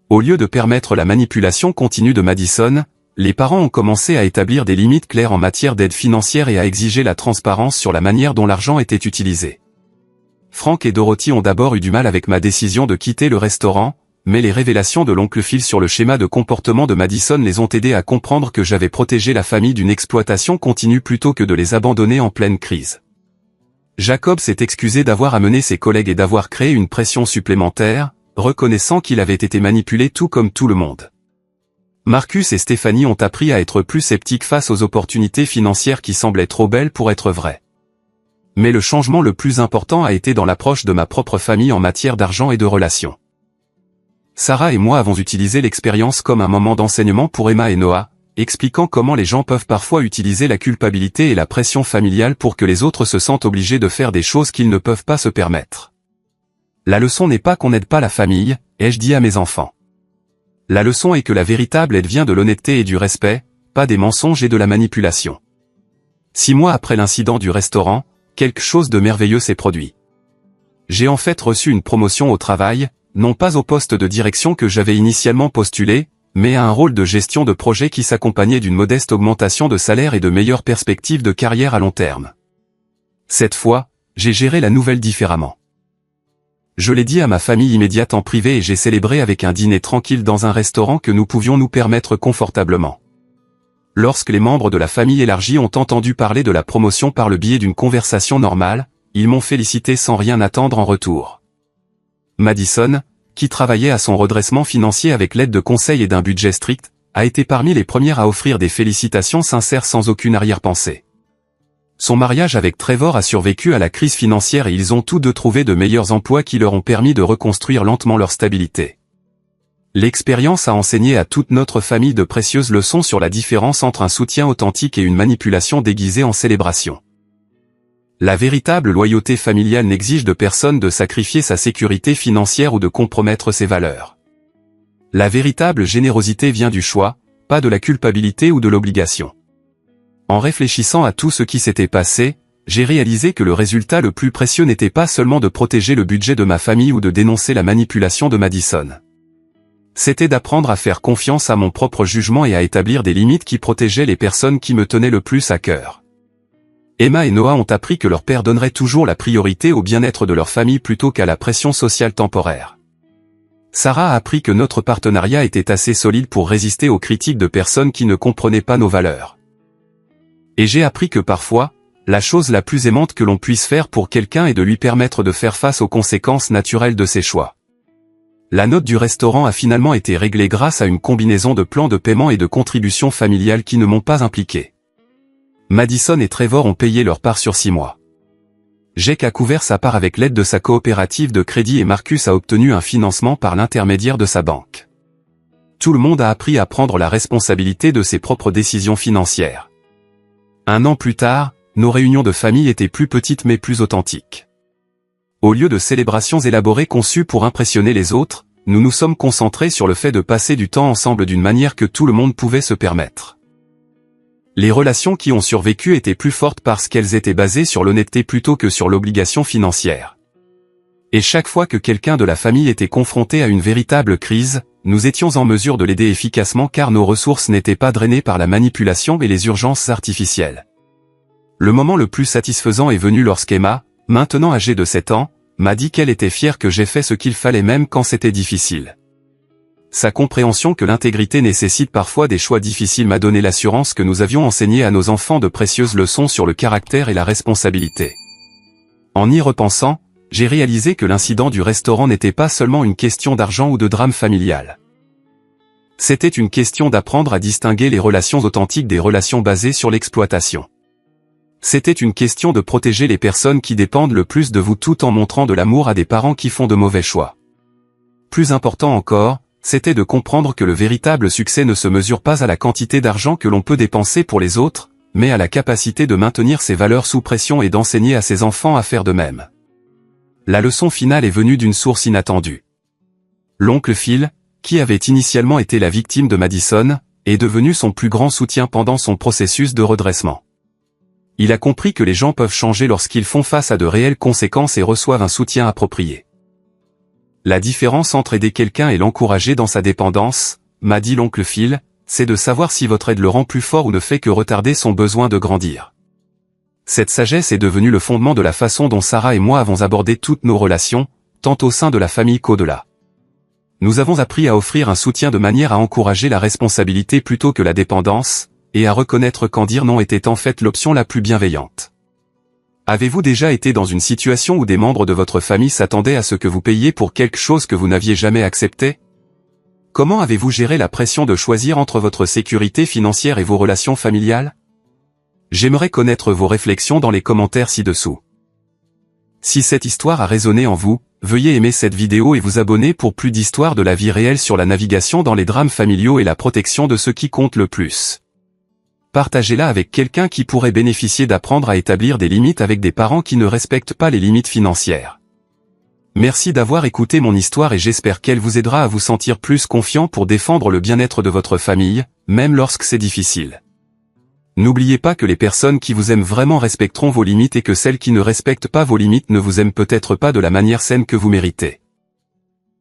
Au lieu de permettre la manipulation continue de Madison, les parents ont commencé à établir des limites claires en matière d'aide financière et à exiger la transparence sur la manière dont l'argent était utilisé. Frank et Dorothy ont d'abord eu du mal avec ma décision de quitter le restaurant, mais les révélations de l'oncle Phil sur le schéma de comportement de Madison les ont aidés à comprendre que j'avais protégé la famille d'une exploitation continue plutôt que de les abandonner en pleine crise. Jacob s'est excusé d'avoir amené ses collègues et d'avoir créé une pression supplémentaire, reconnaissant qu'il avait été manipulé tout comme tout le monde. Marcus et Stéphanie ont appris à être plus sceptiques face aux opportunités financières qui semblaient trop belles pour être vraies. Mais le changement le plus important a été dans l'approche de ma propre famille en matière d'argent et de relations. Sarah et moi avons utilisé l'expérience comme un moment d'enseignement pour Emma et Noah, expliquant comment les gens peuvent parfois utiliser la culpabilité et la pression familiale pour que les autres se sentent obligés de faire des choses qu'ils ne peuvent pas se permettre. La leçon n'est pas qu'on n'aide pas la famille, ai-je dit à mes enfants. La leçon est que la véritable aide vient de l'honnêteté et du respect, pas des mensonges et de la manipulation. 6 mois après l'incident du restaurant, quelque chose de merveilleux s'est produit. J'ai en fait reçu une promotion au travail, non pas au poste de direction que j'avais initialement postulé, mais à un rôle de gestion de projet qui s'accompagnait d'une modeste augmentation de salaire et de meilleures perspectives de carrière à long terme. Cette fois, j'ai géré la nouvelle différemment. Je l'ai dit à ma famille immédiate en privé et j'ai célébré avec un dîner tranquille dans un restaurant que nous pouvions nous permettre confortablement. Lorsque les membres de la famille élargie ont entendu parler de la promotion par le biais d'une conversation normale, ils m'ont félicité sans rien attendre en retour. Madison, qui travaillait à son redressement financier avec l'aide de conseils et d'un budget strict, a été parmi les premières à offrir des félicitations sincères sans aucune arrière-pensée. Son mariage avec Trevor a survécu à la crise financière et ils ont tous deux trouvé de meilleurs emplois qui leur ont permis de reconstruire lentement leur stabilité. L'expérience a enseigné à toute notre famille de précieuses leçons sur la différence entre un soutien authentique et une manipulation déguisée en célébration. La véritable loyauté familiale n'exige de personne de sacrifier sa sécurité financière ou de compromettre ses valeurs. La véritable générosité vient du choix, pas de la culpabilité ou de l'obligation. En réfléchissant à tout ce qui s'était passé, j'ai réalisé que le résultat le plus précieux n'était pas seulement de protéger le budget de ma famille ou de dénoncer la manipulation de Madison. C'était d'apprendre à faire confiance à mon propre jugement et à établir des limites qui protégeaient les personnes qui me tenaient le plus à cœur. Emma et Noah ont appris que leur père donnerait toujours la priorité au bien-être de leur famille plutôt qu'à la pression sociale temporaire. Sarah a appris que notre partenariat était assez solide pour résister aux critiques de personnes qui ne comprenaient pas nos valeurs. Et j'ai appris que parfois, la chose la plus aimante que l'on puisse faire pour quelqu'un est de lui permettre de faire face aux conséquences naturelles de ses choix. La note du restaurant a finalement été réglée grâce à une combinaison de plans de paiement et de contributions familiales qui ne m'ont pas impliqué. Madison et Trevor ont payé leur part sur 6 mois. Jake a couvert sa part avec l'aide de sa coopérative de crédit et Marcus a obtenu un financement par l'intermédiaire de sa banque. Tout le monde a appris à prendre la responsabilité de ses propres décisions financières. 1 an plus tard, nos réunions de famille étaient plus petites mais plus authentiques. Au lieu de célébrations élaborées conçues pour impressionner les autres, nous nous sommes concentrés sur le fait de passer du temps ensemble d'une manière que tout le monde pouvait se permettre. Les relations qui ont survécu étaient plus fortes parce qu'elles étaient basées sur l'honnêteté plutôt que sur l'obligation financière. Et chaque fois que quelqu'un de la famille était confronté à une véritable crise, nous étions en mesure de l'aider efficacement car nos ressources n'étaient pas drainées par la manipulation et les urgences artificielles. Le moment le plus satisfaisant est venu lorsqu'Emma, maintenant âgée de 7 ans, m'a dit qu'elle était fière que j'ai fait ce qu'il fallait même quand c'était difficile. Sa compréhension que l'intégrité nécessite parfois des choix difficiles m'a donné l'assurance que nous avions enseigné à nos enfants de précieuses leçons sur le caractère et la responsabilité. En y repensant, j'ai réalisé que l'incident du restaurant n'était pas seulement une question d'argent ou de drame familial. C'était une question d'apprendre à distinguer les relations authentiques des relations basées sur l'exploitation. C'était une question de protéger les personnes qui dépendent le plus de vous tout en montrant de l'amour à des parents qui font de mauvais choix. Plus important encore, c'était de comprendre que le véritable succès ne se mesure pas à la quantité d'argent que l'on peut dépenser pour les autres, mais à la capacité de maintenir ses valeurs sous pression et d'enseigner à ses enfants à faire de même. La leçon finale est venue d'une source inattendue. L'oncle Phil, qui avait initialement été la victime de Madison, est devenu son plus grand soutien pendant son processus de redressement. Il a compris que les gens peuvent changer lorsqu'ils font face à de réelles conséquences et reçoivent un soutien approprié. La différence entre aider quelqu'un et l'encourager dans sa dépendance, m'a dit l'oncle Phil, c'est de savoir si votre aide le rend plus fort ou ne fait que retarder son besoin de grandir. Cette sagesse est devenue le fondement de la façon dont Sarah et moi avons abordé toutes nos relations, tant au sein de la famille qu'au-delà. Nous avons appris à offrir un soutien de manière à encourager la responsabilité plutôt que la dépendance, et à reconnaître quand dire non était en fait l'option la plus bienveillante. Avez-vous déjà été dans une situation où des membres de votre famille s'attendaient à ce que vous payiez pour quelque chose que vous n'aviez jamais accepté? Comment avez-vous géré la pression de choisir entre votre sécurité financière et vos relations familiales? J'aimerais connaître vos réflexions dans les commentaires ci-dessous. Si cette histoire a résonné en vous, veuillez aimer cette vidéo et vous abonner pour plus d'histoires de la vie réelle sur la navigation dans les drames familiaux et la protection de ceux qui comptent le plus. Partagez-la avec quelqu'un qui pourrait bénéficier d'apprendre à établir des limites avec des parents qui ne respectent pas les limites financières. Merci d'avoir écouté mon histoire et j'espère qu'elle vous aidera à vous sentir plus confiant pour défendre le bien-être de votre famille, même lorsque c'est difficile. N'oubliez pas que les personnes qui vous aiment vraiment respecteront vos limites et que celles qui ne respectent pas vos limites ne vous aiment peut-être pas de la manière saine que vous méritez.